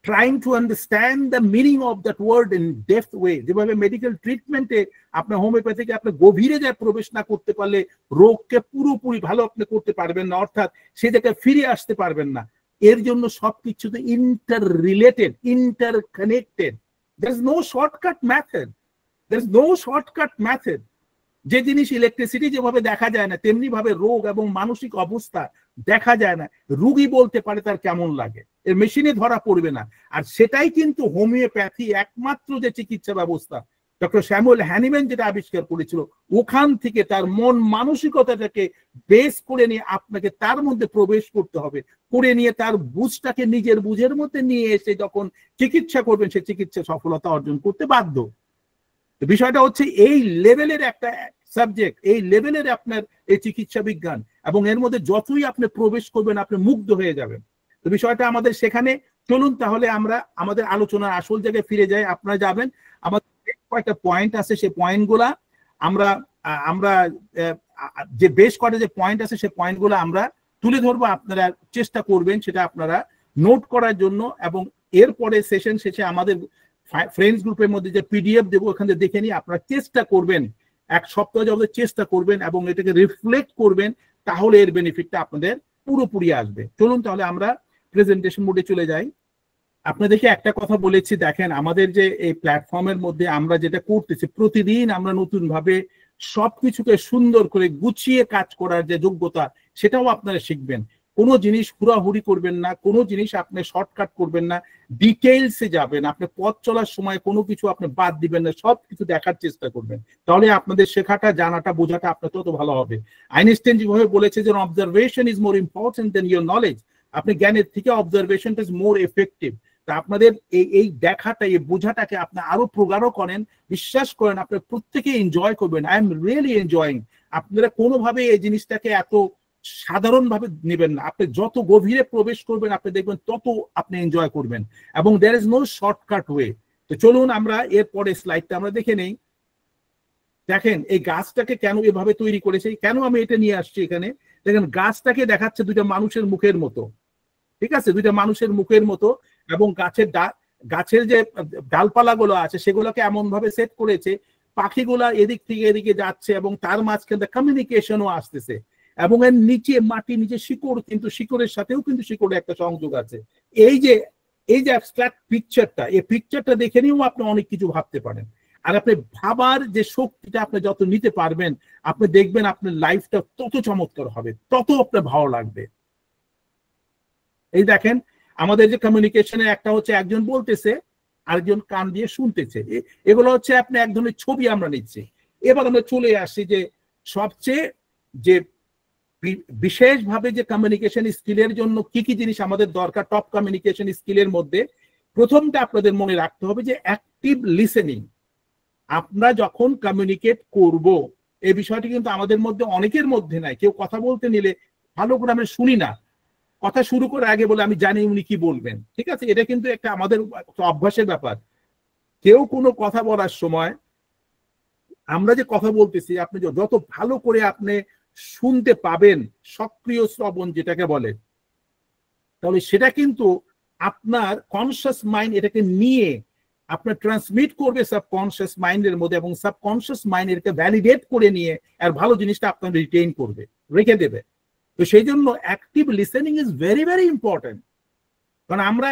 trying to understand the meaning of that word in depth way, যেভাবে মেডিকেল ট্রিটমেন্টে আপনার হোমিওপ্যাথিকে আপনি গভীরে যায় প্রবেশ না করতে পারলে রোগকে পুরোপুরি ভালো আপনি করতে পারবেন না, অর্থাৎ সে জায়গায় ফিরে আসতে পারবেন না। এর জন্য সবকিছু তো inter related, inter connected. there is no shortcut method, there is no shortcut method। যে জিনিস ইলেকট্রিসিটি যেভাবে দেখা যায় না, তেমনি ভাবে রোগ এবং মানসিক অবস্থা দেখা যায় না। রোগী বলতে পারে তার কেমন লাগে, এর মেশিনে ধরা পড়বে না। আর সেটাই কিন্তু হোমিওপ্যাথি একমাত্র যে চিকিৎসা ব্যবস্থা, ডক্টর স্যামুয়েল হ্যানিম্যান যেটা আবিষ্কার করেছিল, ওখান থেকে তার মন মানসিকতাটাকে বেস করে নিয়ে আপনাকে তার মধ্যে প্রবেশ করতে হবে, করে নিয়ে তার বুঝটাকে নিজের বুঝের মধ্যে নিয়ে এসে যখন চিকিৎসা করবেন, সে চিকিৎসা সফলতা অর্জন করতে বাধ্য। বিষয়টা হচ্ছে এই লেভেলের একটা সাবজেক্ট, এই লেভেলের আপনার এই চিকিৎসা বিজ্ঞান, এবং এর মধ্যে যতই আপনি প্রবেশ করবেন আপনি মুগ্ধ হয়ে যাবেন। তো বিষয়টা আমাদের সেখানে। চলুন তাহলে আমরা আমাদের আলোচনার আসল জায়গায় ফিরে যাই। আপনারা যাবেন, আমাদের কয়েকটা পয়েন্ট আছে, সেই পয়েন্টগুলা আমরা যে বেশ কয়েকটা যে পয়েন্ট আছে সেই পয়েন্টগুলো আমরা তুলে ধরবো। আপনারা চেষ্টা করবেন সেটা আপনারা নোট করার জন্য, এবং এরপরে সেশন শেষে আমাদের ফ্রেন্ডস গ্রুপের মধ্যে যে পিডিএফ দেবো ওখানে দেখে নিয়ে আপনারা চেষ্টা করবেন, এক সপ্তাহ যাবত চেষ্টা করবেন এবং এটাকে রিফ্লেক্ট করবেন, তাহলে এর বেনিফিটটা আপনাদের পুরোপুরি আসবে। চলুন তাহলে আমরা প্রেজেন্টেশন মোডে চলে যাই। আপনাদেরকে একটা কথা বলেছি, দেখেন আমাদের যে এই প্ল্যাটফর্মের মধ্যে আমরা যেটা করতেছি, প্রতিদিন আমরা নতুন ভাবে সবকিছুকে সুন্দর করে গুছিয়ে কাজ করার যে যোগ্যতা, সেটাও আপনারা শিখবেন। কোনো জিনিস হুড়াহুড়ি করবেন না, কোনো জিনিস আপনি শর্টকাট করবেন না, ডিটেইলসে যাবেন। আপনি পথ চলার সময় কোনো কিছু আপনি বাদ দিবেন না, সব কিছু দেখার চেষ্টা করবেন, তাহলে আপনাদের শেখাটা, জানাটা, বোঝাটা আপনার তত ভালো হবে। আইনস্টাইন যেভাবে বলেছে যে observation is more important than your knowledge, আপনি জ্ঞানের থেকে অবজারভেশনটা ইজ মোর এফেক্টিভ। তা আপনাদের এই দেখাটা, এই বোঝাটাকে আপনি আরো প্রগাঢ় করেন, বিশ্বাস করেন আপনারা প্রত্যেকে এনজয় করবেন। I am really enjoying. আপনারা কোনোভাবে এই জিনিসটাকে এত সাধারণভাবে নেবেন না, আপনি যত গভীরে প্রবেশ করবেন আপনি দেখবেন তত আপনি এনজয় করবেন, এবং there is no shortcut way. তো চলুন আমরা এরপরে স্লাইডটা আমরা দেখে নেই। দেখেন এই গাছটাকে কেন এভাবে তৈরি করেছে, কেন আমি এটা নিয়ে আসছি এখানে। দেখেন গাছটাকে দেখাচ্ছে দুইটা মানুষের মুখের মতো, ঠিক আছে, দুইটা মানুষের মুখের মতো, এবং গাছের যে ডালপালা গুলো আছে সেগুলোকে এমন ভাবে সেট করেছে পাখিগুলা এদিক থেকে এদিকে যাচ্ছে এবং তার মাঝখানে কমিউনিকেশনও আসতেছে। এবং এর নিচে মাটি, নিচে শিকড়, কিন্তু শিকড়ের সাথেও কিন্তু শিকড়ে একটা সংযোগ আছে। এই যে অ্যাবস্ট্রাক্ট পিকচারটা, এই পিকচারটা দেখে নিয়েও আপনি অনেক কিছু ভাবতে পারেন। আর আপনি ভাবার যে শক্তিটা আপনি যত নিতে পারবেন, আপনি দেখবেন আপনার লাইফটা তত চমৎকার হবে, তত আপনার ভালো লাগবে। এই দেখেন আমাদের যে কমিউনিকেশনে একটা হচ্ছে একজন বলতেছে, আরেকজন কান দিয়ে শুনতেছে, এগুলো হচ্ছে আপনি এক ধরনের ছবি আমরা নিচ্ছি। এবার আমরা চলে আসছি যে সবচেয়ে যে বিশেষভাবে যে কমিউনিকেশন স্কিলের জন্য কি কি জিনিস আমাদের দরকার, টপ কমিউনিকেশন স্কিলের মধ্যে প্রথমটা আপনাদের মনে রাখতে হবে যে অ্যাক্টিভ লিসেনিং। আমরা যখন কমিউনিকেট করব, এই বিষয়টি কিন্তু আমাদের মধ্যে অনেকের মধ্যে নাই। কেউ কথা বলতে নিলে ভালো করে আমরা শুনি না, কথা শুরু করার আগে বলে আমি জানি উনি কি বলবেন। ঠিক আছে, এটা কিন্তু একটা আমাদের অভ্যাসের ব্যাপার। কেউ কোনো কথা বলার সময় আমরা যে কথা বলতেছি, আপনি যত ভালো করে আপনি শুনতে পাবেন, সক্রিয় শ্রবণ যেটাকে বলে, তাহলে সেটা কিন্তু আপনার কনসিয়াস মাইন্ড এটাকে নিয়ে আপনার ট্রান্সমিট করবে সাবকনসিয়াস মাইন্ডের মধ্যে, এবং সাবকনসিয়াস মাইন্ড এটাকে ভ্যালিডেট করে নিয়ে আর ভালো জিনিসটা আপনার রিটেইন করবে, রেখে দেবে। তো সেই জন্য active listening is very very important. কারণ আমরা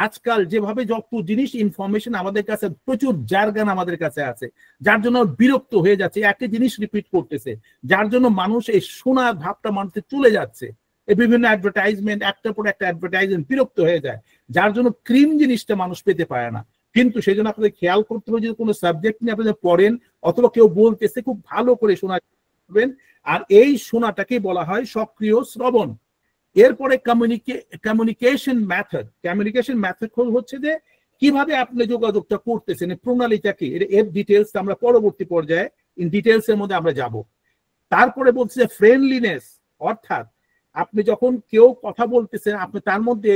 আজকাল যেভাবে যত জিনিস ইনফরমেশন আমাদের কাছে, প্রচুর জার্গান আমাদের কাছে আছে, যার জন্য বিরক্ত হয়ে যাচ্ছে, একই জিনিস রিপিট করতেছে, যার জন্য মানুষ এই শোনার ভাবটা মানুষের চলে যাচ্ছে। এই বিভিন্ন অ্যাডভার্টাইজমেন্ট, একটার পর একটা অ্যাডভার্টাইজমেন্ট, বিরক্ত হয়ে যায়, যার জন্য ক্রিম জিনিসটা মানুষ পেতে পারে না। কিন্তু সেই জন্য আপনাদের খেয়াল করতে হবে, যদি কোনো সাবজেক্ট নিয়ে আপনাদের পড়েন অথবা কেউ বলতেছে, খুব ভালো করে শোনাবেন। আর এই শোনাটাকে বলা হয় সক্রিয় শ্রবণ। এরপরে কমিউনিকেশন মেথড। কমিউনিকেশন মেথড হচ্ছে যে কিভাবে আপনি যোগাযোগটা করতেছেন, প্রণালীটা কি, এর ডিটেলস আমরা পরবর্তী পর্যায়ে ইন ডিটেলস এর মধ্যে আমরা যাব। তারপরে বলছে যে ফ্রেন্ডলিনেস, অর্থাৎ আপনি যখন কেউ কথা বলতেছেন, আপনি তার মধ্যে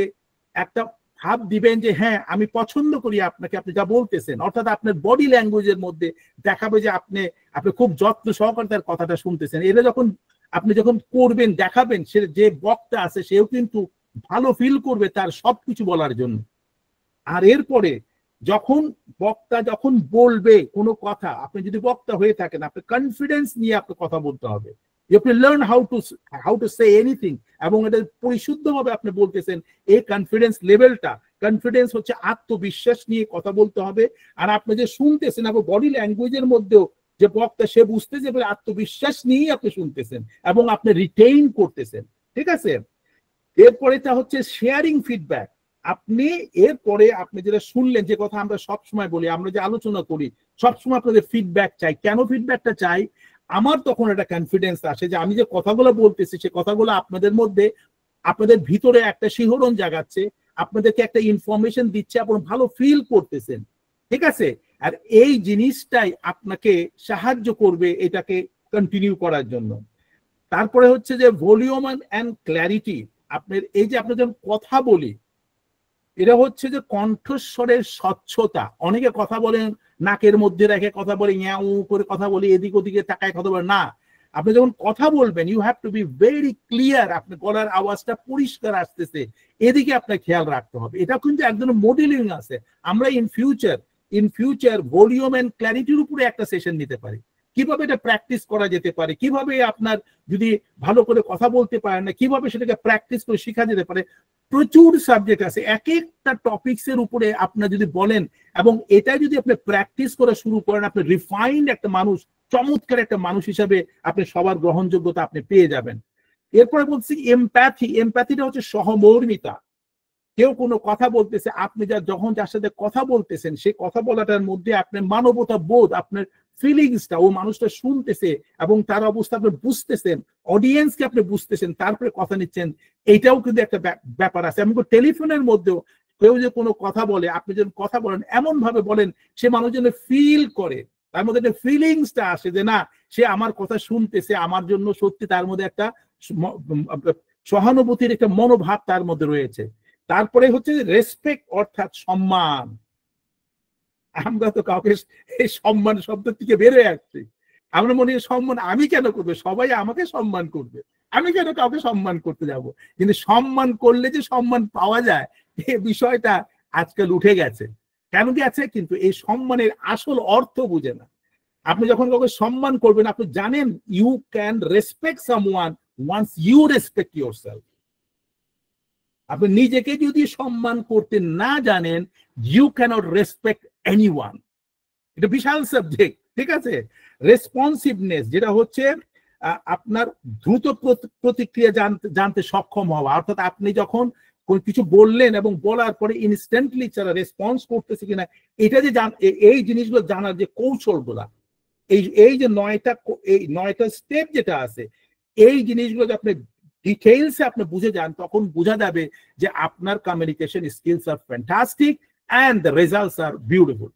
একটা ভাব দিবেন যে হ্যাঁ আমি পছন্দ করি আপনাকে, আপনি যা বলতেছেন, অর্থাৎ আপনার বডি ল্যাঙ্গুয়েজের মধ্যে দেখাবে যে আপনি খুব যত্ন সহকারে তার কথাটা শুনতেছেন। এটা আপনি যখন করবেন, দেখাবেন, সে যে বক্তা আছে সেও কিন্তু ভালো ফিল করবে তার সবকিছু বলার জন্য। আর এরপরে যখন বক্তা যখন বলবে কোনো কথা, আপনি যদি বক্তা হয়ে থাকেন, আপনি কনফিডেন্স নিয়ে আপনি কথা বলতে হবে। You have to learn how to say anything, এবং এটা পরিশুদ্ধভাবে আপনি বলতেছেন। এই কনফিডেন্স লেভেলটা, কনফিডেন্স হচ্ছে আত্মবিশ্বাস নিয়ে কথা বলতে হবে। আর আপনি যে শুনতেছেন, আপনার বডি ল্যাঙ্গুয়েজের মধ্যেও যে বক্তা সে বুঝতে যে আত্মবিশ্বাস নিয়েই আপনি শুনতেছেন এবং আপনি রিটেইন করতেছেন। ঠিক আছে, এরপরে তা হচ্ছে শেয়ারিং ফিডব্যাক। আপনি এরপরে আপনি যেটা শুনলেন, যে কথা আমরা সবসময় বলি, আমরা যে আলোচনা করি, সবসময় আপনাদের ফিডব্যাক চাই। কেন ফিডব্যাকটা চাই? আমার তখন একটা কনফিডেন্স আসে যে আমি যে কথাগুলো বলতেছি, সে কথাগুলো আপনাদের মধ্যে, আপনাদের ভিতরে একটা শিহরণ জাগাচ্ছে, আপনাদেরকে একটা ইনফরমেশন দিচ্ছে, আপনারা ভালো ফিল করতেছেন। ঠিক আছে, আর এই জিনিসটাই আপনাকে সাহায্য করবে এটাকে কন্টিনিউ করার জন্য। তারপরে হচ্ছে যে ভলিউম এন্ড ক্ল্যারিটি। আপনার এই যে আপনি যখন কথা বলি, এটা হচ্ছে যে কণ্ঠস্বরের স্বচ্ছতা। অনেকে কথা বলেন নাকের মধ্যে রেখে কথা বলে, ইয়াউ করে কথা বলে, এদিক ওদিকে তাকায় কথা বলে না। আপনি যখন কথা বলবেন, you have to be very clear, আপনার গলার আওয়াজটা পরিষ্কার আসতেছে, এদিকে আপনার খেয়াল রাখতে হবে। এটা কিন্তু একদম মডেলিং আছে। আমরা ইন ফিউচার ভলিউম এন্ড ক্ল্যারিটির উপরে একটা সেশন নিতে পারি, কিভাবে এটা প্র্যাকটিস করা যেতে পারে, কিভাবে আপনার যদি ভালো করে কথা বলতে পারেন না, কিভাবে সেটাকে প্র্যাকটিস করে শেখা যেতে পারে। প্রচুর সাবজেক্ট আছে, এক একটা টপিকস এর উপরে আপনার যদি বলেন এবং এটা যদি আপনি প্র্যাকটিস করা শুরু করেন, আপনি রিফাইন্ড একটা মানুষ, চমৎকার একটা মানুষ হিসাবে আপনি সবার গ্রহণযোগ্যতা আপনি পেয়ে যাবেন। এরপরে বলছি এমপ্যাথি। এমপ্যাথিটা হচ্ছে সহমর্মিতা। কেউ কোনো কথা বলতেছে, আপনি যখন যার সাথে কথা বলতেছেন, সেই কথা বলাটার মধ্যে আপনার মানবতা বোধ, আপনার ফিলিংসটা, ও মানুষটা শুনতেছে এবং তার অবস্থা আপনি বুঝতেছেন, অডিয়েন্সকে আপনি বুঝতেছেন, তারপরে কথা নিচ্ছেন, এইটাও কিন্তু একটা ব্যাপার আছে। এমন টেলিফোনের মধ্যেও কেউ যে কোনো কথা বলে, আপনি যখন কথা বলেন এমন ভাবে বলেন সে মানুষ যেন ফিল করে, তার মধ্যে একটা ফিলিংসটা আসে যে না, সে আমার কথা শুনতেছে, আমার জন্য সত্যি তার মধ্যে একটা সহানুভূতির একটা মনোভাব তার মধ্যে রয়েছে। তারপরে হচ্ছে রেসপেক্ট, অর্থাৎ সম্মান। আমরা তো কাউকে এই সম্মান শব্দ থেকে বেরোয় আসছি। আমরা মনে হয় সম্মান আমি কেন করবো, সবাই আমাকে সম্মান করবে, আমি কেন কাউকে সম্মান করতে যাব। কিন্তু সম্মান করলে যে সম্মান পাওয়া যায়, এই বিষয়টা আজকাল উঠে গেছে। কেন গেছে? কিন্তু এই সম্মানের আসল অর্থ বুঝে না। আপনি যখন কাউকে সম্মান করবেন, আপনি জানেন you can respect someone once you respect yourself, আপনি নিজেকে যদি সম্মান করতে না জানেন, you cannot respect anyone. এটা বিশাল সাবজেক্ট, ঠিক আছে? রেসপন্সিভনেস যেটা হচ্ছে আপনার দ্রুত প্রতিক্রিয়া জানতে সক্ষম হওয়া, অর্থাৎ আপনি যখন কিছু বললেন এবং বলার পরে ইনস্ট্যান্টলি যারা রেসপন্স করতেছে কিনা, এটা যে এই জিনিসগুলো জানার যে কৌশলগুলা, এই যে 9টা স্টেপ যেটা আছে, এই জিনিসগুলো যে আপনি ডিটেইলসে আপনি বুঝে যান, তখন বোঝা যাবে যে আপনার communication skills are fantastic and the results are beautiful.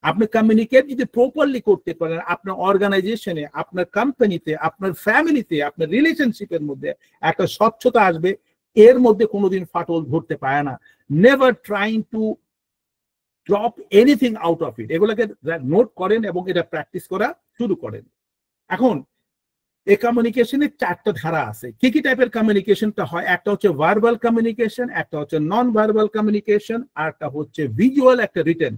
আপনি কমিউনিকেট যদি প্রপারলি করতে পারেন, আপনার অর্গানাইজেশনে, আপনার কোম্পানিতে, আপনার ফ্যামিলিতে, আপনার রিলেশনশিপের মধ্যে একটা স্বচ্ছতা আসবে, এর মধ্যে কোনোদিন ফাটল ধরতে পারে না। Never trying to drop anything out of ইট, এগুলোকে নোট করেন এবং এটা প্র্যাকটিস করা শুরু করেন। এখন এই কমিউনিকেশনের 4টা ধারা আছে। কি কি টাইপের কমিউনিকেশনটা হয়? একটা হচ্ছে ভার্বাল কমিউনিকেশন, একটা হচ্ছে নন ভার্বাল কমিউনিকেশন, আর একটা হচ্ছে ভিজুয়াল, একটা রিটেন।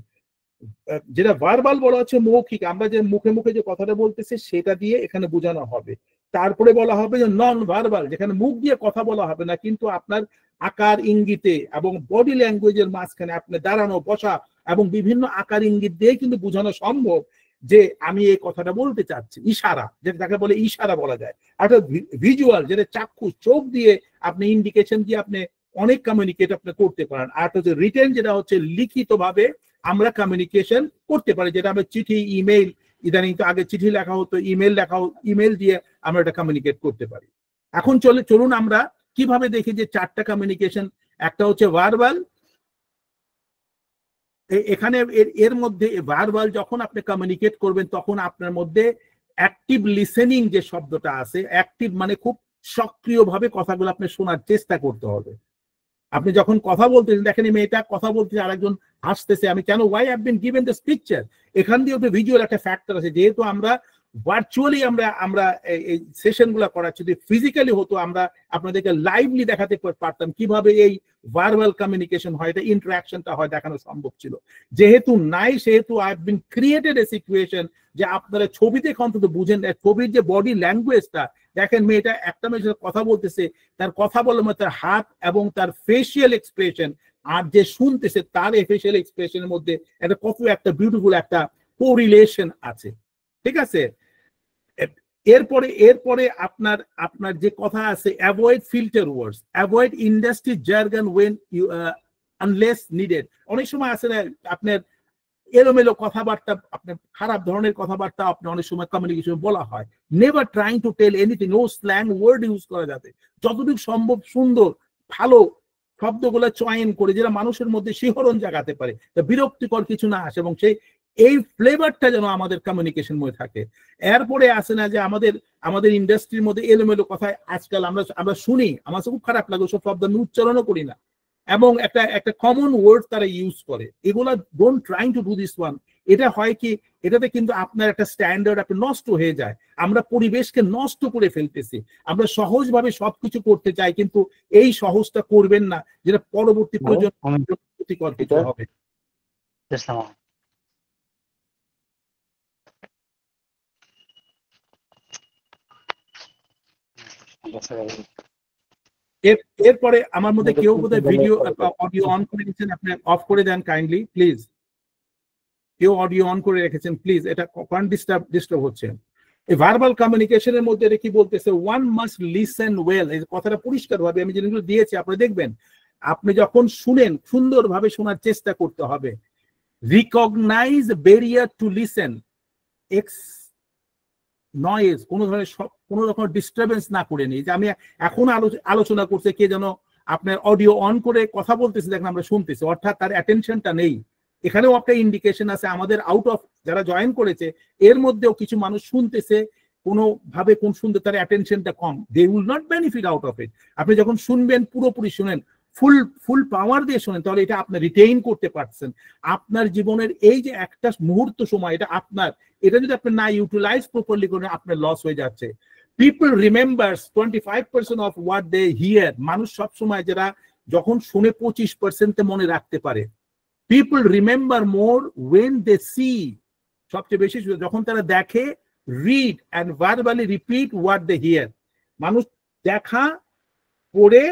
যেটা ভার্বাল বলা হচ্ছে মৌখিক, আমরা যে মুখে মুখে যে কথাটা বলতেছি সেটা দিয়ে এখানে বোঝানো হবে। তারপরে বলা হবে যে নন ভার্বাল, যেখানে মুখ দিয়ে কথা বলা হবে না, কিন্তু আপনার আকার ইঙ্গিতে এবং বডি ল্যাঙ্গুয়েজের মাঝখানে আপনি দাঁড়ানো, বসা এবং বিভিন্ন আকার ইঙ্গিত দিয়ে কিন্তু বোঝানো সম্ভব যে আমি এই কথাটা বলতে চাচ্ছি। ইশারা, যেটা তাকে বলে ইশারা বলা যায়। আর ভিজুয়াল, যেটা চাক্ষুষ, চোখ দিয়ে আপনি ইন্ডিকেশন দিয়ে আপনি অনেক কমিউনিকেট আপনি করতে পারেন। আর হচ্ছে রিটেন, যেটা হচ্ছে লিখিত ভাবে আমরা কমিউনিকেশন করতে পারি, যেটা আমরা চিঠি, ইমেইল, ইদানিং তো আগে চিঠি লেখা হতো, ইমেইল দিয়ে আমরা এটা কমিউনিকেট করতে পারি। এখন চলুন আমরা কিভাবে দেখি যে 4টা কমিউনিকেশন। একটা হচ্ছে ভার্বাল, এখানে এর মধ্যে ভার্বাল যখন আপনি কমিউনিকেট করবেন তখন আপনার মধ্যে অ্যাক্টিভ লিসেনিং যে শব্দটা আছে, অ্যাক্টিভ মানে খুব সক্রিয়ভাবে কথাগুলো আপনি শোনার চেষ্টা করতে হবে। আপনি যখন কথা বলতেছেন, দেখেন মেয়েটা কথা বলতেছে, আরেকজন হাসতেছে, আমি কেন, why have been given this picture, এখান দিয়ে একটা ভিজুয়াল একটা ফ্যাক্টর আছে। যেহেতু আমরা ভার্চুয়ালি আমরা এই সেশন গুলা করাচ্ছি, যদি ফিজিক্যালি হতো আমরা আপনাদেরকে লাইভলি দেখাতে পারতাম কিভাবে এই ভার্বাল কমিউনিকেশন হয়, এটা ইন্টারাকশনটা হয়, দেখানো সম্ভব ছিল। যেহেতু নাই, সেহেতু I have been created a situation যে আপনারা ছবিতে অন্তত বুঝেন, ছবির যে বডি ল্যাঙ্গুয়েজটা দেখেন, মেয়েটা একটা মেয়ের সাথে কথা বলতেছে, তার কথা বলার মধ্যে তার হাত এবং তার ফেসিয়াল এক্সপ্রেশন, আর যে শুনতেছে তার ফেসিয়াল এক্সপ্রেশনের মধ্যে একটা বিউটিফুল একটা কোরিলেশন আছে, ঠিক আছে? এরপরে আপনার যে কথা আছে, avoid filter words, avoid industry jargon when you unless needed. অনেক সময় আছে না আপনার এলোমেলো কথাবার্তা, আপনার খারাপ ধরনের কথাবার্তা আপনি অনেক সময় কমিউনিকেশন বলা হয়। Never trying to tell anything, no slang word use করা যাবে, যতটুকু সম্ভব সুন্দর ভালো শব্দগুলো চয়ন করে যেটা মানুষের মধ্যে শিহরণ জাগাতে পারে, বিরক্তিকর কিছু না আসে, এবং এই ফ্লেভারটা যেন আমাদের কমিউনিকেশন মধ্যে থাকে। এরপরে আসে না যে আমাদের ইন্ডাস্ট্রির মধ্যে এলোমেলো কথায় আজকাল আমরা শুনি, আমার খুব খারাপ লাগে, সব শব্দ আমি উচ্চারণও করি না, এবং একটা কমন ওয়ার্ড তারা ইউজ করে। এগুলা don't trying to do this one. এটা হয় কি, এটাতে কিন্তু আপনার একটা স্ট্যান্ডার্ড আপনি নষ্ট হয়ে যায়। আমরা পরিবেশকে নষ্ট করে ফেলতেছি। আমরা সহজভাবে সবকিছু করতে চাই, কিন্তু এই সহজটা করবেন না, যেটা পরবর্তী প্রজন্মের ক্ষতিকর কিছু হবে। এরপরে আমার মধ্যে কেউ বোধহয় ভিডিও অডিও অন করে দিচ্ছেন, আপনি অফ করে দেন কাইন্ডলি প্লিজ। কেউ অডিও অন করে রেখেছেন প্লিজ, এটা ডিস্টার্ব হচ্ছে। এই ভার্বাল কমিউনিকেশনের মধ্যে এটা কি বলতেছে, ওয়ান মাস্ট লিসেন ওয়েল। এই কথাটা পরিষ্কার ভাবে আমি জিনিসগুলো দিয়েছি, আপনি দেখবেন। আপনি যখন শুনেন সুন্দরভাবে শোনার চেষ্টা করতে হবে। Recognise barrier to listen, noise, কোনো রকম ডিস্টারবেন্স না করে নিই। যে আমি এখন আলোচনা করছে, কে যেন আপনার অডিও অন করে কথা বলতেছে, দেখেন আমরা শুনতেছি, অর্থাৎ তার অ্যাটেনশনটা নেই। এখানেও একটা ইন্ডিকেশন আছে আমাদের আউট অফ যারা জয়েন করেছে এর মধ্যেও কিছু মানুষ শুনতেছে কোনো ভাবে, কোন শুনতে তার অ্যাটেনশনটা কম, they will not benefit out of it. আপনি যখন শুনবেন পুরোপুরি শুনেন, ফুল পাওয়ার দিয়ে শোনেন, তাহলে এটা আপনি রিটেইন করতে পারছেন। আপনার জীবনের এই যে একটা মুহূর্ত সময়, এটা আপনার, এটা যদি আপনি না ইউটিলাইজ প্রপারলি করেন, আপনার লস হয়ে যাচ্ছে। People remembers 25% of what they hear. মানুষ সবসময় যারা যখন শুনে 25% মনে রাখতে পারে। People remember more when they see, সবচেয়ে বেশি যখন তারা দেখে, read and verbally repeat what they hear. মানুষ দেখা, পড়ে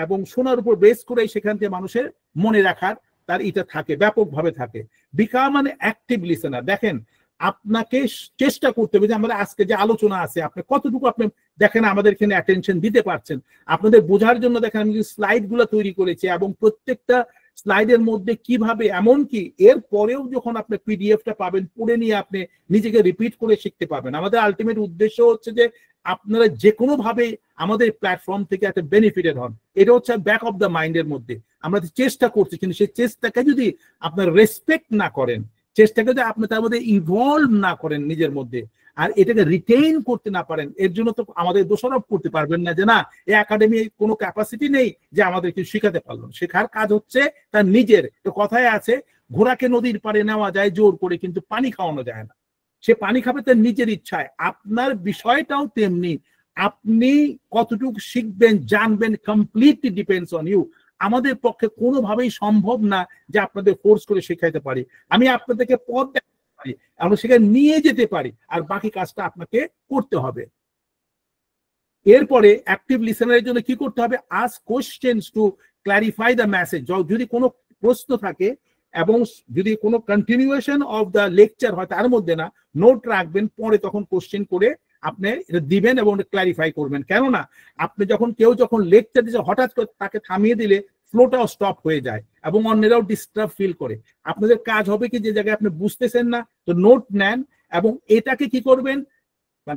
এবং শোনার উপর বেস করে সেখান থেকে মানুষের মনে রাখার তার এটা থাকে, ব্যাপকভাবে থাকে। বিকাম মানে অ্যাক্টিভ লিসেনার। দেখেন, আপনাকে চেষ্টা করতে হবে যে আমরা আজকে যে আলোচনা আছে আপনি কতটুকু আপনি দেখেন আমাদের এখানে অ্যাটেনশন দিতে পারছেন। আপনাদের বোঝার জন্য দেখেন আমি স্লাইড গুলো তৈরি করেছি এবং প্রত্যেকটা স্লাইডের মধ্যে কিভাবে, এমনকি এর পরেও যখন আপনি পিডিএফটা পাবেন পড়ে নিয়ে আপনি নিজেকে রিপিট করে শিখতে পারবেন। আমাদের আলটিমেট উদ্দেশ্য হচ্ছে যে আপনারা যে কোনো ভাবে আমাদের প্ল্যাটফর্ম থেকে একটা বেনিফিটেড হন। এটা হচ্ছে ব্যাক অফ দ্য মাইন্ডের মধ্যে আমরা চেষ্টা করছি, কিন্তু সেই চেষ্টাকে যদি আপনার রেসপেক্ট না করেন, চেষ্টাকে যদি আপনি তার মধ্যে ইনভলভ না করেন নিজের মধ্যে, আর এটাকে রিটেইন করতে না পারেন, এর জন্য তো আমাদের দোষারোপ করতে পারবেন না যে না এই একাডেমি কোনো ক্যাপাসিটি নেই যে আমাদের কিছু শেখাতে পারলো। শেখার কাজ হচ্ছে তার নিজের। তো কথায় আছে, ঘোড়াকে নদীর পাড়ে নেওয়া যায় জোর করে, কিন্তু পানি খাওয়ানো যায় না। সে পানি খাবে তার নিজের ইচ্ছায়। আপনার বিষয়টাও তেমনি, আপনি কতটুকু শিখবেন জানবেন কমপ্লিটলি ডিপেন্ডস অন ইউ। আমাদের পক্ষে কোনোভাবেই সম্ভব না যে আপনাদের ফোর্স করে শেখাইতে পারি। আমি আপনাদেরকে পথ দেখাতে পারি, আমরা সেখানে নিয়ে যেতে পারি, আর বাকি কাজটা আপনাকে করতে হবে। এরপরে অ্যাক্টিভ লিসেনারের জন্য কি করতে হবে? Ask questions to clarify the message. যদি কোনো প্রশ্ন থাকে এবং যদি কোনো কন্টিনিউয়েশন অফ দ্য লেকচার হয় তার মধ্যে না, নোট রাখবেন, পরে তখন কোশ্চেন করে আপনি এটা দিবেন এবং ক্ল্যারিফাই করবেন। কেননা আপনি যখন লেকচার দিচ্ছে হঠাৎ করে তাকে থামিয়ে দিলে ফ্লোটাও স্টপ হয়ে যায় এবং অন্যরাও ডিস্টার্ব ফিল করে। আপনাদের কাজ হবে কি, যে জায়গায় আপনি বুঝতেছেন না তো নোট নেন এবং এটাকে কি করবেন,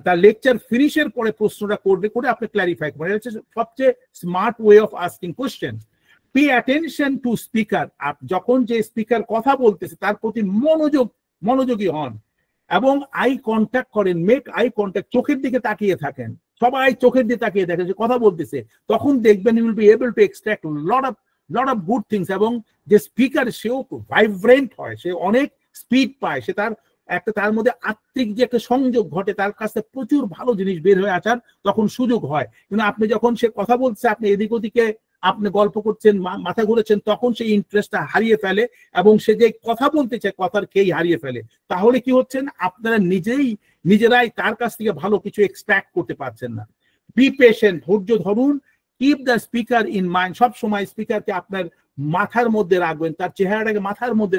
তার লেকচার ফিনিশের পরে প্রশ্নটা করে আপনি ক্ল্যারিফাই করবেন। এটা হচ্ছে সবচেয়ে smart way of asking question. Pay attention to speaker. যখন যে স্পিকার কথা বলতেছে তার প্রতি মনোযোগী হন এবং আই কন্ট্যাক্ট করেন। মেক আই কন্ট্যাক্ট, চোখের দিকে তাকিয়ে থাকেন। সবাই চোখের দিকে তাকিয়ে দেখে যে কথা বলতেছে, তখন দেখবেন you will be able to extract lot of good things. এবং যে স্পিকার সেও ভাইব্রেন্ট হয়, সে অনেক স্পিড পায়, সে তার মধ্যে আত্মিক যে একটা সংযোগ ঘটে, তার কাছে প্রচুর ভালো জিনিস বের হয়ে আসার তখন সুযোগ হয়। কিন্তু আপনি যখন সে কথা বলছে আপনি এদিক ওদিকে আপনি গল্প করছেন, মাথা ঘুরেছেন, তখন সেই ইন্টারেস্টটা হারিয়ে ফেলে এবং সে যে কথা বলতে চায় কথার খেই হারিয়ে ফেলে। তাহলে কি হচ্ছেন, আপনারা নিজেরাই তার কাছ থেকে ভালো কিছু এক্সট্রাক্ট করতে পারছেন না। বি পেশেন্ট, ধৈর্য ধরুন। Keep the speaker in mind, সব সময় স্পিকারকে আপনার মাথার মধ্যে রাখবেন, তার চেহারাটাকে মাথার মধ্যে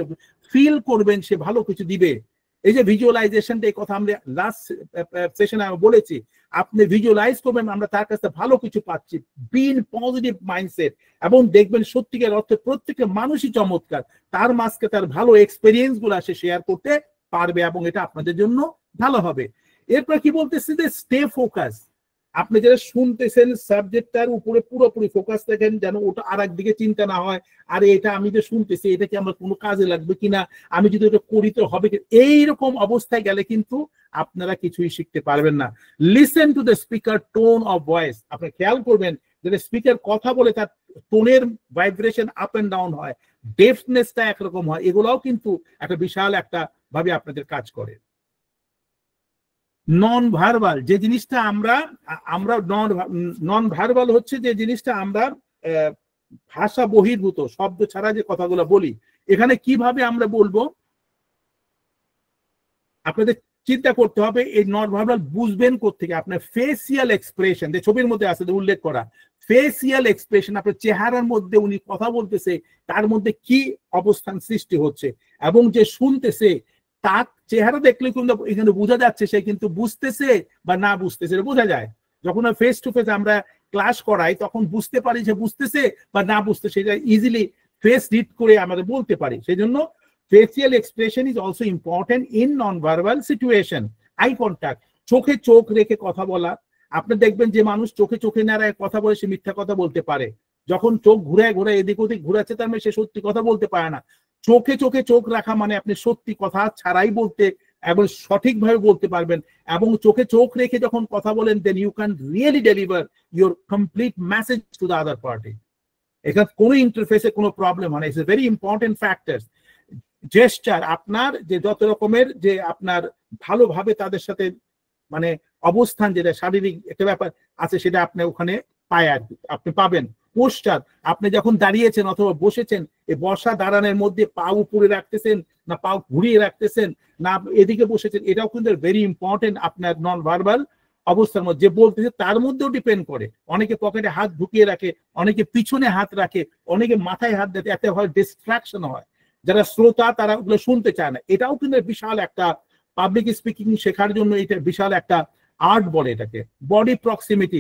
ফিল করবেন, সে ভালো কিছু দিবে। এই যে ভিজুয়ালাইজেশনটা, এই কথা আমরা লাস্ট সেশনে বলেছি, আপনি ভিজুয়ালাইজ করবেন আমরা তার কাছে ভালো কিছু পাচ্ছি, বিন পজিটিভ মাইন্ডসেট, এবং দেখবেন সত্যিকার অর্থে প্রত্যেকটা মানুষই চমৎকার, তার মাঝকে তার ভালো এক্সপেরিয়েন্স গুলো সে শেয়ার করতে পারবে এবং এটা আপনাদের জন্য ভালো হবে। এরপর কি বলতেছি যে স্টে ফোকাস। আপনি যেটা শুনতেছেন সাবজেক্টটার উপরে পুরোপুরি ফোকাস রাখেন, যেন ওটা আর একদিকে চিন্তা না হয়, আরে এটা আমি যে শুনতেছি এটা কি আমার কোনো কাজে লাগবে কিনা, আমি যদি এটা করি তো হবে কি। এইরকম অবস্থায় গেলে কিন্তু আপনারা কিছুই শিখতে পারবেন না। Listen to the speaker tone of voice. আপনি খেয়াল করবেন যে স্পিকার কথা বলে তার টোনের ভাইব্রেশন আপ এন্ড ডাউন হয়, ডেফনেসটা একরকম হয়, এগুলাও কিন্তু একটা বিশাল একটা ভাবে আপনাদের কাজ করে। নন ভার্বাল যে জিনিসটা আমরা নন ভার্বাল হচ্ছে যে জিনিসটা আমরা ভাষা বহির্ভূত শব্দ ছাড়া যে কথাগুলো বলি, এখানে কিভাবে আমরা বলবো আপনাদের চিন্তা করতে হবে। এই নন ভার্বাল বুঝবেন কোত্থেকে? আপনার ফেসিয়াল এক্সপ্রেশন, যে ছবির মধ্যে আছে উল্লেখ করা, ফেসিয়াল এক্সপ্রেশন, আপনার চেহারার মধ্যে উনি কথা বলতেছে তার মধ্যে কি অবস্থান সৃষ্টি হচ্ছে, এবং যে শুনতেছে তার চেহারা দেখলে কিন্তু এখানে বোঝা যাচ্ছে সে কিন্তু বুঝতেছে বা না বুঝতেছে, বোঝা যায়। যখন ফেস টু ফেস আমরা ক্লাস করাই তখন বুঝতে পারি যে বুঝতেছে বা না বুঝতেছে, সেটা ইজিলি ফেস রিড করে আমাদের বলতে পারি। সেই জন্য facial expression is also important in non-verbal situation. Eye contact, চোখে চোখ রেখে কথা বলা। আপনি দেখবেন যে মানুষ চোখে নাড়ায় কথা বলে সে মিথ্যা কথা বলতে পারে, যখন চোখ ঘুরে এদিক ওদিক ঘুরাচ্ছে তার মানে সে সত্যি কথা বলতে পারে না। চোখে চোখ রাখা মানে আপনি সত্যি কথা ছাড়াই বলতে এবং সঠিকভাবে বলতে পারবেন, এবং চোখে চোখ রেখে যখন কথা বলেন then you can really deliver your complete message to the other party. এখানে কোনো ইন্টারফেসে কোনো প্রবলেম হয় না। It's a very important factor. Gesture, আপনার যে যত রকমের যে আপনার ভালোভাবে তাদের সাথে মানে অবস্থান, যেটা শারীরিক একটা ব্যাপার আছে সেটা আপনি ওখানে পায় আর আপনি পাবেন। পোস্টার, আপনি যখন দাঁড়িয়েছেন অথবা বসেছেন, এই বসা দাঁড়ানোর মধ্যে পা উপরে রাখতেছেন না পা ঘুরিয়ে রাখতেছেন না এদিকে বসেছেন, এটাও কিন্তু ভেরি ইম্পর্টেন্ট আপনার নন ভার্বাল অবস্থার মধ্যে, যে বলতেছে তার মধ্যেও ডিপেন্ড করে। অনেকে পকেটে হাত ঢুকিয়ে রাখে, অনেকে পিছনে হাত রাখে, অনেকে মাথায় হাত দেয়, এতে হয় ডিস্ট্রাকশন হয়। যারা শ্রোতা তারা ওগুলো শুনতে চায় না। এটাও কিন্তু বিশাল একটা পাবলিক স্পিকিং শেখার জন্য এটা বিশাল একটা আর্ট বলে এটাকে। বডি প্রক্সিমিটি,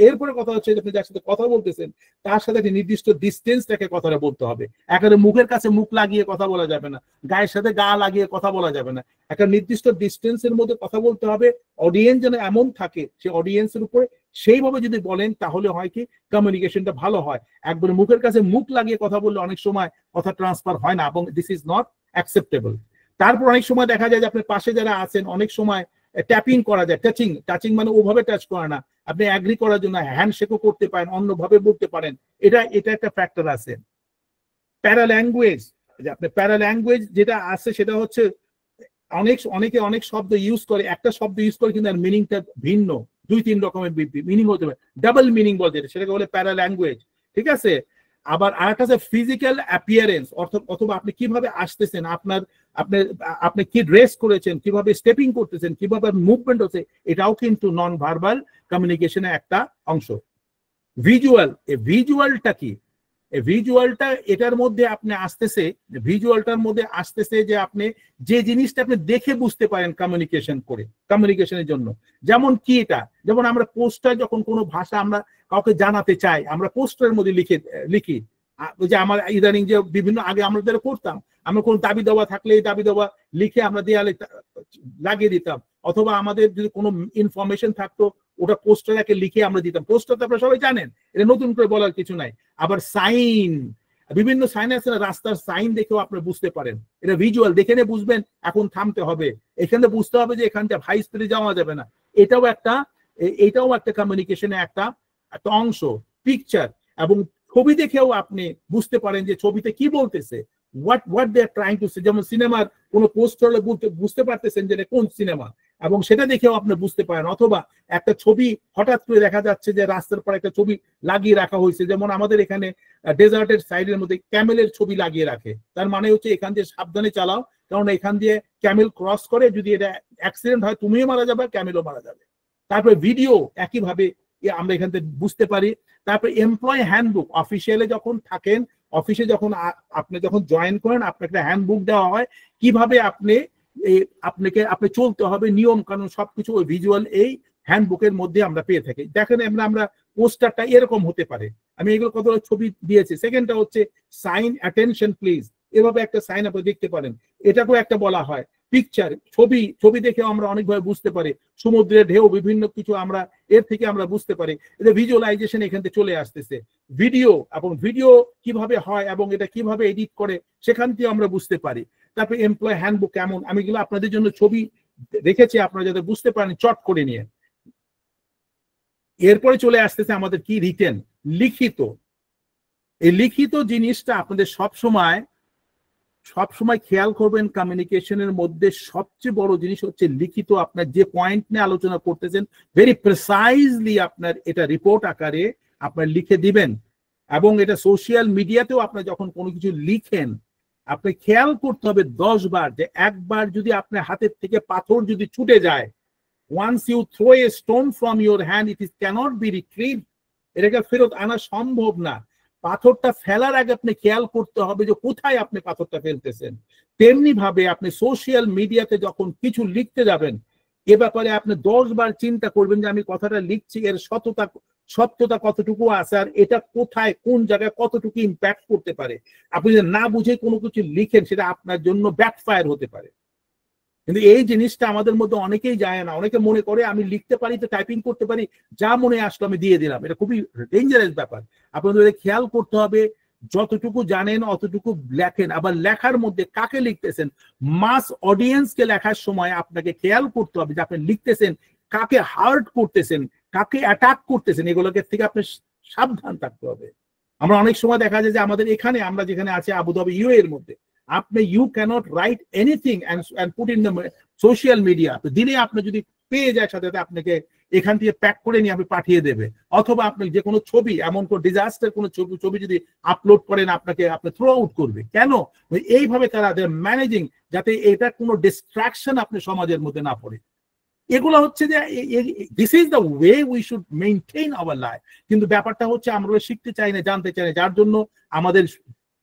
এরপরে কথা হচ্ছে আপনি যার সাথে কথা বলতেছেন তার সাথে একটা নির্দিষ্ট ডিস্টেন্স রেখে কথাটা বলতে হবে। একেবারে মুখের কাছে মুখ লাগিয়ে কথা বলা যাবে না, গায়ের সাথে গা লাগিয়ে কথা বলা যাবে না, একটা নির্দিষ্ট ডিস্টেন্সের মধ্যে কথা বলতে হবে। অডিয়েন্স যেন এমন থাকে, সে অডিয়েন্সের উপরে সেইভাবে যদি বলেন তাহলে হয় কি কমিউনিকেশনটা ভালো হয়। একবারে মুখের কাছে মুখ লাগিয়ে কথা বললে অনেক সময় কথা ট্রান্সফার হয় না, এবং দিস ইজ নট অ্যাকসেপ্টেবল। তারপর অনেক সময় দেখা যায় যে আপনার পাশে যারা আছেন অনেক সময় ট্যাপিং করা যায়, টাচিং মানে ওভাবে টাচ করা না, আপনি অ্যাগ্রি করার জন্য হ্যান্ডশেকও করতে পারেন, অন্যভাবে বলতে পারেন, এটা একটা ফ্যাক্টর আছে। প্যারাল্যাঙ্গুয়েজ, আপনি প্যারাল্যাঙ্গুয়েজ যেটা আছে সেটা হচ্ছে অনেকে অনেক শব্দ ইউজ করে, একটা শব্দ ইউজ করে কিন্তু মিনিংটা ভিন্ন, 2-3 রকমের মিনিং হতে পারে, ডাবল মিনিং বলতে সেটাকে বলে প্যারাল্যাঙ্গুয়েজ, ঠিক আছে। আবার আরেকটা আছে ফিজিক্যাল অ্যাপিয়ারেন্স, অথবা আপনি কিভাবে আসতেছেন, আপনি কি ড্রেস করেছেন, কিভাবে স্টেপিং করতেছেন, কিভাবে মুভমেন্ট হচ্ছে, এটাও কিন্তু নন ভার্বাল কমিউনিকেশনের একটা অংশ। ভিজুয়ালটা কি? ভিজুয়ালটা এটার মধ্যে আপনি আসতেছে, ভিজুয়ালটার মধ্যে আসতেছে যে আপনি যে জিনিসটা আপনি দেখে বুঝতে পারেন কমিউনিকেশনের জন্য। যেমন কি এটা, যেমন আমরা পোস্টার, যখন কোনো ভাষা আমরা কাউকে জানাতে চাই, আমরা পোস্টারের মধ্যে লিখি যে আমার ইদানিং যে বিভিন্ন আগে আমরা যারা করতাম, আমরা কোনো দাবি দেওয়া থাকলে এই দাবি দেওয়া লিখে আমরা দেয়ালে লাগিয়ে দিতাম, অথবা আমাদের যদি কোনো ইনফরমেশন থাকতো ওটা পোস্টারকে লিখে আমরা দিতাম। পোস্টার তো আপনারা সবাই জানেন, এটা নতুন করে বলার কিছু নাই। আবার সাইন, বিভিন্ন সাইন আছে, রাস্তার সাইন দেখেও আপনি বুঝতে পারেন, এটা ভিজুয়াল, দেখে নিয়ে বুঝবেন এখন থামতে হবে, এখানে বুঝতে হবে যে এখানটা হাই স্পিডে যাওয়া যাবে না, এটাও একটা কমিউনিকেশনের একটা অংশ। পিকচার এবং ছবি দেখেও আপনি বুঝতে পারেন যে ছবিতে কি বলতেছে, what they are trying to say। যেমন সিনেমার কোনো পোস্টার বুঝতে পারতেছেন যে কোন সিনেমা, এবং সেটা দেখেও আপনি বুঝতে পারেন। অথবা একটা ছবি হঠাৎ করে দেখা যাচ্ছে যে রাস্তার পর একটা ছবি লাগিয়ে রাখা হয়েছে, যেমন আমাদের এখানে ডেজার্টের সাইডের মধ্যে ক্যামেলের ছবি লাগিয়ে রাখে, তার মানে হচ্ছে এখান দিয়ে সাবধানে চালাও, কারণ এখান দিয়ে ক্যামেল ক্রস করে, যদি এটা অ্যাক্সিডেন্ট হয় তুমিও মারা যাবে, ক্যামেলও মারা যাবে। তারপরে ভিডিও একইভাবে আমরা এখান থেকে বুঝতে পারি। তারপরে এমপ্লয় হ্যান্ডবুক, অফিসিয়ালে যখন থাকেন, অফিসে যখন আপনি যখন জয়েন করেন, আপনাকে একটা হ্যান্ডবুক দেওয়া হয়, কিভাবে আপনি চলতে হবে, নিয়ম কানুন সবকিছু ওই ভিজুয়াল এই হ্যান্ডবুকের মধ্যে আমরা পেয়ে থাকি। দেখেন আমরা পোস্টারটা এরকম হতে পারে, আমি এগুলো কত ছবি দিয়েছি। সেকেন্ডটা হচ্ছে সাইন, অ্যাটেনশন প্লিজ, এভাবে একটা সাইন আপনি দেখতে পারেন, এটাকেও একটা বলা হয় পিকচার। ছবি দেখে আমরা অনেকভাবে বুঝতে পারি, সমুদ্রের ঢেউ, বিভিন্ন কিছু আমরা এর থেকে আমরা বুঝতে পারি, এটা ভিজুয়ালাইজেশন এখান থেকে চলে আসতেছে। ভিডিও, এবং ভিডিও কিভাবে হয় এবং এটা কিভাবে এডিট করে সেখান থেকে আমরা বুঝতে পারি। তারপরে এমপ্লয় হ্যান্ডবুক কেমন, আমি এগুলো আপনাদের জন্য ছবি রেখেছি আপনারা যাতে বুঝতে পারেন চট করে নিয়ে। এরপরে চলে আসতেছে আমাদের কি, রিটেন, লিখিত। এই লিখিত জিনিসটা আপনাদের সবসময় খেয়াল করবেন। কমিউনিকেশনের মধ্যে সবচেয়ে বড় জিনিস হচ্ছে লিখিত। আপনার যে পয়েন্ট নিয়ে আলোচনা করতেছেন ভেরি প্রিসাইজলি আপনার এটা রিপোর্ট আকারে আপনার লিখে দিবেন। এবং এটা সোশ্যাল মিডিয়াতেও আপনার যখন কোনো কিছু লিখেন, আপনি খেয়াল করতে হবে 10 বার, যে একবার যদি আপনার হাতের থেকে পাথর যদি ছুটে যায়, once you throw a stone from your hand, it cannot be retrieved, এটাকে ফেরত আনা সম্ভব না। পাথরটা ফেলার আগে আপনি খেয়াল করতে হবে যে কোথায় আপনি পাথরটা ফেলতেছেন। তেমনি ভাবে আপনি সোশ্যাল মিডিয়াতে যখন কিছু লিখতে যাবেন, এ ব্যাপারে আপনি 10 বার চিন্তা করবেন যে আমি কথাটা লিখছি এর সত্যতা কতটুকু আছে, আর এটা কোথায় কোন জায়গায় কতটুকু ইম্প্যাক্ট করতে পারে। আপনি যদি না বুঝে কোনো কিছু লিখেন সেটা আপনার জন্য ব্যাকফায়ার হতে পারে। কিন্তু এই জিনিসটা আমাদের মধ্যে অনেকেই যায় না। অনেকে মনে করে আমি লিখতে পারি তো টাইপিং করতে পারি, যা মনে আসলো আমি দিয়ে দিলাম। এটা খুবই ডেঞ্জারাস ব্যাপার। আপনাদের খেয়াল করতে হবে যতটুকু জানেন অতটুকু লেখেন। আবার লেখার মধ্যে কাকে লিখতেছেন, মাস অডিয়েন্সকে লেখার সময় আপনাকে খেয়াল করতে হবে যে আপনি লিখতেছেন কাকে হার্ট করতেছেন, কাকে অ্যাটাক করতেছেন, এগুলোকে থেকে আপনি সাবধান থাকতে হবে। আমরা অনেক সময় দেখা যায় যে আমাদের এখানে আমরা যেখানে আছি আবুধাবি ইউ এর মধ্যে, আপনি you can't write anything and put in the social media. দিনে আপনি যদি পেয়ে যায় সাথে সাথে আপনাকে এখান থেকে প্যাক করে নিয়ে আপনি পাঠিয়ে দেবে। অথবা আপনি যে কোনো ছবি, এমন কোনো ডিজাস্টার কোনো ছবি যদি আপলোড করেন আপনি থ্রো আউট করবে। কেন? এইভাবে তারা ম্যানেজিং, যাতে এটা কোনো ডিস্ট্রাকশন আপনি সমাজের মধ্যে না পড়ে। এগুলো হচ্ছে যে this is the way we should maintain our life. কিন্তু ব্যাপারটা হচ্ছে আমরা শিখতে চাই না, জানতে চাই না, যার জন্য আমাদের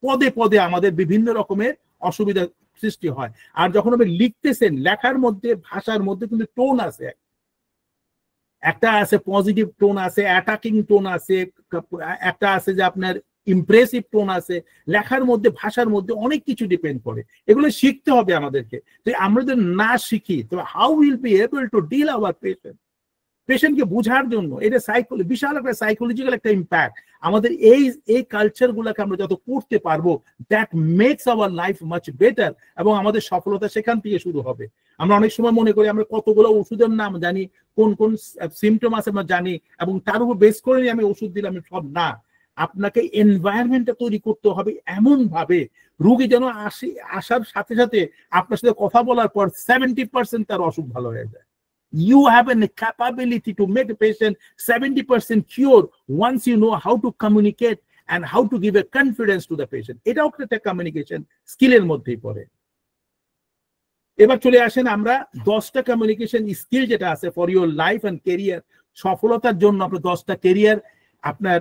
পদে পদে আমাদের বিভিন্ন রকমের অসুবিধা সৃষ্টি হয়। আর যখন আপনি লিখতেছেন, লেখার মধ্যে ভাষার মধ্যে কিন্তু টোন আছে, একটা আছে পজিটিভ টোন আছে, অ্যাটাকিং টোন আছে, একটা আছে যে আপনার ইমপ্রেসিভ টোন আছে। লেখার মধ্যে ভাষার মধ্যে অনেক কিছু ডিপেন্ড করে, এগুলো শিখতে হবে আমাদেরকে। তো আমরা যদি না শিখি তো how will be able to deal our পেশেন্টকে বোঝার জন্য। এটা বিশাল একটা সাইকোলজিক্যাল একটা ইম্প্যাক্ট। আমাদের এই কালচার গুলাকে আমরা যত করতে পারবো, that makes our life much better, এবং আমাদের সফলতা সেখান থেকে শুরু হবে। আমরা অনেক সময় মনে করি আমরা কতগুলো ওষুধের নাম জানি, কোন কোন সিমটম আছে আমরা জানি, এবং তার উপর বেস করে আমি ওষুধ দিলাম, সব না। আপনাকে এনভায়রনমেন্টটা তৈরি করতে হবে এমন ভাবে রোগী যেন আসার সাথে সাথে আপনার সাথে কথা বলার পর 70% তার অসুখ ভালো হয়ে যায়। You have a capability to make a patient 70% cured once you know how to communicate and how to give a confidence to the patient. এটাও একটা কমিউনিকেশন স্কিলের মধ্যেই পড়ে। এবার চলে আসেন আমরা 10টা কমিউনিকেশন স্কিল যেটা আছে for your life and career. সফলতার জন্য আপনার 10টা ক্যারিয়ার আপনার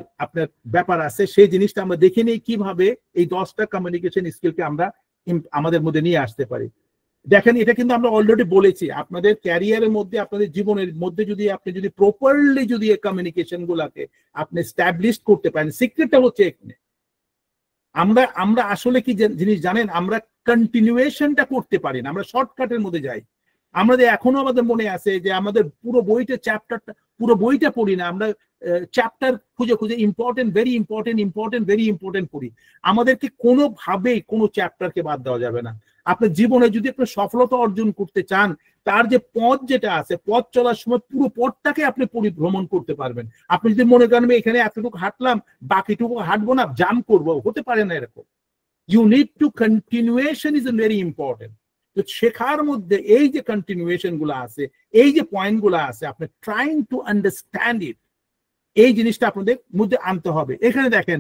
ব্যাপার আছে, সেই জিনিসটা আমরা দেখে নিই কিভাবে এই 10টা কমিউনিকেশন স্কিলকে আমরা আমাদের মধ্যে নিয়ে আসতে পারি। দেখেন, এটা কিন্তু আমরা অলরেডি বলেছি, আপনাদের ক্যারিয়ারের মধ্যে, আপনাদের জীবনের মধ্যে যদি আপনি যদি প্রপারলি যদি এই কমিউনিকেশন গুলাকে আপনি এস্টাবলিশ করতে পারেন, সিক্রেটটা হচ্ছে এখানে। আমরা আসলে কি জিনিস জানেন, আমরা কন্টিনিউয়েশনটা করতে পারি না, আমরা শর্টকাটের মধ্যে যাই। আমাদের এখনো আমাদের মনে আছে যে আমাদের পুরো বইটা পড়ি না, আমরা চ্যাপ্টার খুঁজে খুঁজে important, very important, important, very important পড়ি। আমাদেরকে কোনোভাবেই কোনো চ্যাপ্টারকে বাদ দেওয়া যাবে না। আপনার জীবনে যদি আপনি সফলতা অর্জন করতে চান, তার যে পথ যেটা আছে, পথ চলার সময় পুরো পথটাকে আপনি পরিভ্রমণ করতে পারবেন। আপনি যদি মনে করেন এখানে এতটুকু হাঁটলাম, বাকিটুকু হাঁটবো না, জাম্প করবো, হতে পারে না এরকম। You need to continuation is very important. তো শেখার মধ্যে এই যে কন্টিনিউয়েশন গুলো আছে, এই যে পয়েন্ট গুলো আছে, আপনি ট্রাইং টু আন্ডারস্ট্যান্ড ইট, এই জিনিসটা আপনাদের মধ্যে আনতে হবে। এখানে দেখেন,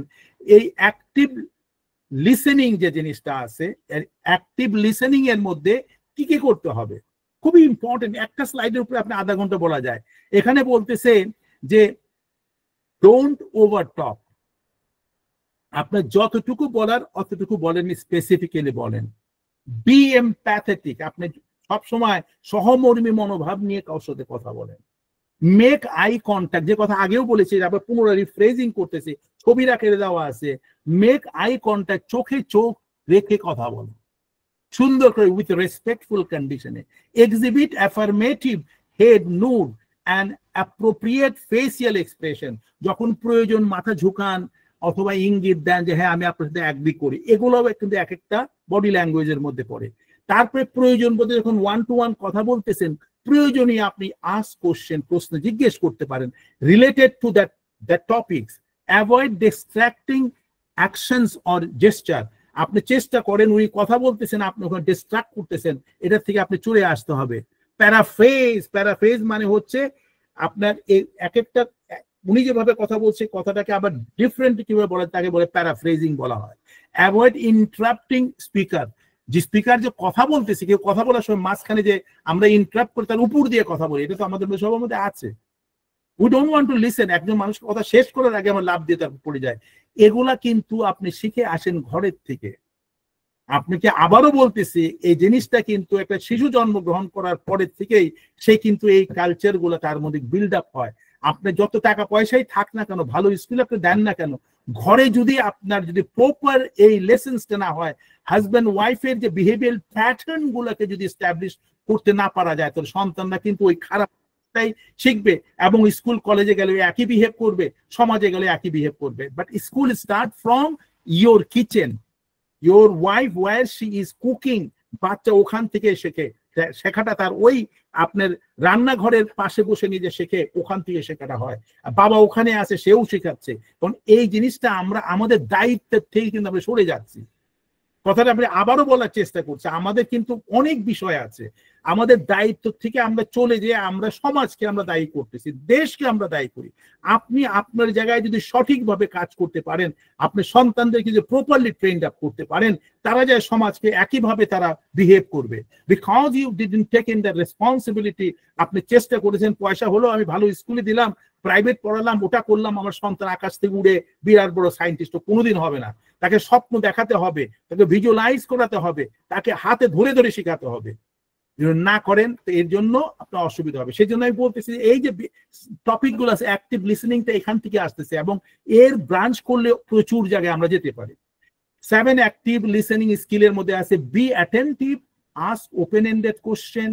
এই অ্যাক্টিভ লিসেনিং যে জিনিসটা আছে, অ্যাক্টিভ লিসেনিং এর মধ্যে কি কি করতে হবে, খুবই ইম্পর্টেন্ট। একটা স্লাইডের উপরে আপনি আধা ঘন্টা বলা যায়। এখানে বলতেছে যে ডোন্ট ওভার টক, আপনার যতটুকু বলার অতটুকু বলেন, স্পেসিফিক্যালি বলেন। বি এমপ্যাথেটিক, আপনি সবসময় সহমর্মী মনোভাব নিয়ে কারোর সাথে কথা বলেন। মেক আই কন্ট্যাক্ট, যে কথা আগেও বলেছি, আবার পুনরায় রিফ্রেজিং করতেছি, ছবি রাখে দেওয়া আছে। মেক আই কন্ট্যাক্ট, চোখে চোখ রেখে কথা বলেন সুন্দর করে, উইথ রেসপেক্টফুল কন্ডিশনে। Exhibit affirmative head nude and appropriate facial expression, যখন প্রয়োজন মাথা ঝুঁকান অথবা ইঙ্গিত দেন যে হ্যাঁ আমি আপনার সাথে অ্যাগ্রি করি, এগুলো কিন্তু এক একটা বডি ল্যাঙ্গুয়েজের মধ্যে পড়ে। তারপরে প্রয়োজন বোধে যখন ওয়ান টু ওয়ান কথা বলতেছেন, প্রয়োজনে আপনি আস্ক কোশ্চেন, প্রশ্ন জিজ্ঞেস করতে পারেন related to that topics. Avoid distracting actions or gesture, আপনি চেষ্টা করেন উনি কথা বলতেছেন, আপনি ওখানে ডিস্ট্রাক্ট করতেছেন, এটা থেকে আপনি চলে আসতে হবে। প্যারাফ্রেজ মানে হচ্ছে আপনার এক একটা, উনি যেভাবে কথা বলছে কথাটাকে আবার ডিফারেন্ট কিভাবে বলে তাকে বলে প্যারাফ্রেজিং বলা হয়। অ্যাভয়েড ইন্টারাপ্টিং স্পিকার, যে স্পিকার যে কথা বলতেছে, কেউ কথা বলার সময় মাঝখানে যে আমরা ইন্টারাপ্ট করে তার উপর দিয়ে কথা বলি, এটা তো আমাদের সবার মধ্যে আছে। We don't want to listen, একজন মানুষকে কথা শেষ করার আগে আমরা লাভ দিয়ে তারপর পড়ে যায়। এগুলা কিন্তু আপনি শিখে আসেন ঘরের থেকে। আপনাকে আবারও বলতেছি, এই জিনিসটা কিন্তু একটা শিশু জন্মগ্রহণ করার পরের থেকেই সে কিন্তু এই কালচার গুলো তার মধ্যে বিল্ড আপ হয়। আপনি যত টাকা পয়সাই থাক না কেন, ভালো স্কুল আপনি দেন না কেন, ঘরে যদি আপনার যদি প্রপার এই লেসেন্সটা না হয়, হাজব্যান্ড ওয়াইফের যে বিহেভিয়ার প্যাটার্ন গুলোকে যদি এস্টাবলিশ করতে না পারা যায়, তো সন্তানরা কিন্তু ওই খারাপটাই শিখবে, এবং স্কুল কলেজে গেলে একই বিহেভ করবে, সমাজে গেলে একই বিহেভ করবে। But school start from your kitchen, your wife where she is cooking, বাচ্চা ওখান থেকে শেখে। শেখাটা তার ওই আপনার রান্নাঘরের পাশে বসে নিজে শেখে, ওখান থেকে শেখাটা হয়। বাবা ওখানে আছে, সেও শেখাচ্ছে। কারণ এই জিনিসটা আমরা আমাদের দায়িত্বের থেকে কিন্তু আমরা সরে যাচ্ছি। কথাটা আমি আবারও বলার চেষ্টা করছি, আমাদের কিন্তু অনেক বিষয় আছে, আমাদের দায়িত্ব থেকে আমরা চলে যেয়ে আমরা সমাজকে আমরা দায়ী করতেছি, দেশকে আমরা দায়ী করি। আপনি আপনার জায়গায় যদি সঠিকভাবে কাজ করতে পারেন, আপনি সন্তানদেরকে যদি প্রপারলি ট্রেন্ড আপ করতে পারেন, তারা যায় সমাজকে একইভাবে তারা বিহেভ করবে। Because you didn't take in the responsibility, আপনি চেষ্টা করেছেন, পয়সা হলো, আমি ভালো স্কুলে দিলাম, প্রাইভেট পড়ালাম, ওটা করলাম, আমার সন্তান আকাশ থেকে উড়ে বিরাট বড় সায়েন্টিস্ট কোনোদিন হবে না। তাকে স্বপ্ন দেখাতে হবে, তাকে ভিজুয়ালাইজ করাতে হবে, তাকে হাতে ধরে ধরে শেখাতে হবে। না করেন তো এর জন্য আপনার অসুবিধা হবে। সেই জন্য আমি বলতেছি এই যে টপিক গুলো আছে, অ্যাক্টিভ লিসনিংটা এখান থেকে আসতেছে এবং এর ব্রাঞ্চ করলে প্রচুর জায়গায় আমরা যেতে পারি। 7 অ্যাক্টিভ লিসেনিং স্কিলের মধ্যে আছে be attentive, ask open ended question.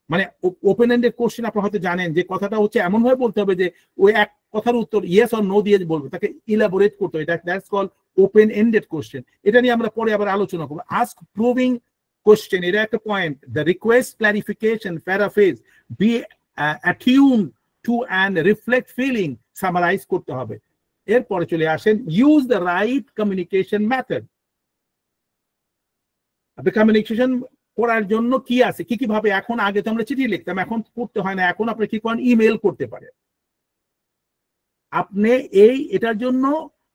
মানে ওপেন এন্ডেড কোশ্চেন আপনি হয়তো জানেন যে কথাটা হচ্ছে এমন ভাবে বলতে হবে যে ওই এক কথার উত্তর ইয়েস অর নো দিয়ে বলবো, তাকে ইলাবোরেট করতে হবে, that's call open ended question. এটা নিয়ে আমরা পরে আবার আলোচনা করবো। আস্ক প্রুভিং কোশ্চেন, এটা একটা point. The request clarification, paraphrase, be attune to and reflect feeling, summarise করতে হবে। এরপরে চলে আসেন use the right communication method. আপনি কমিউনিকেশন করার জন্য কি আছে, কি কি ভাবে, এখন আগে তো আমরা চিঠি লিখতাম, এখন করতে হয় না, এখন আপনি কি করেন, ইমেল করতে পারেন। আপনি এটার জন্য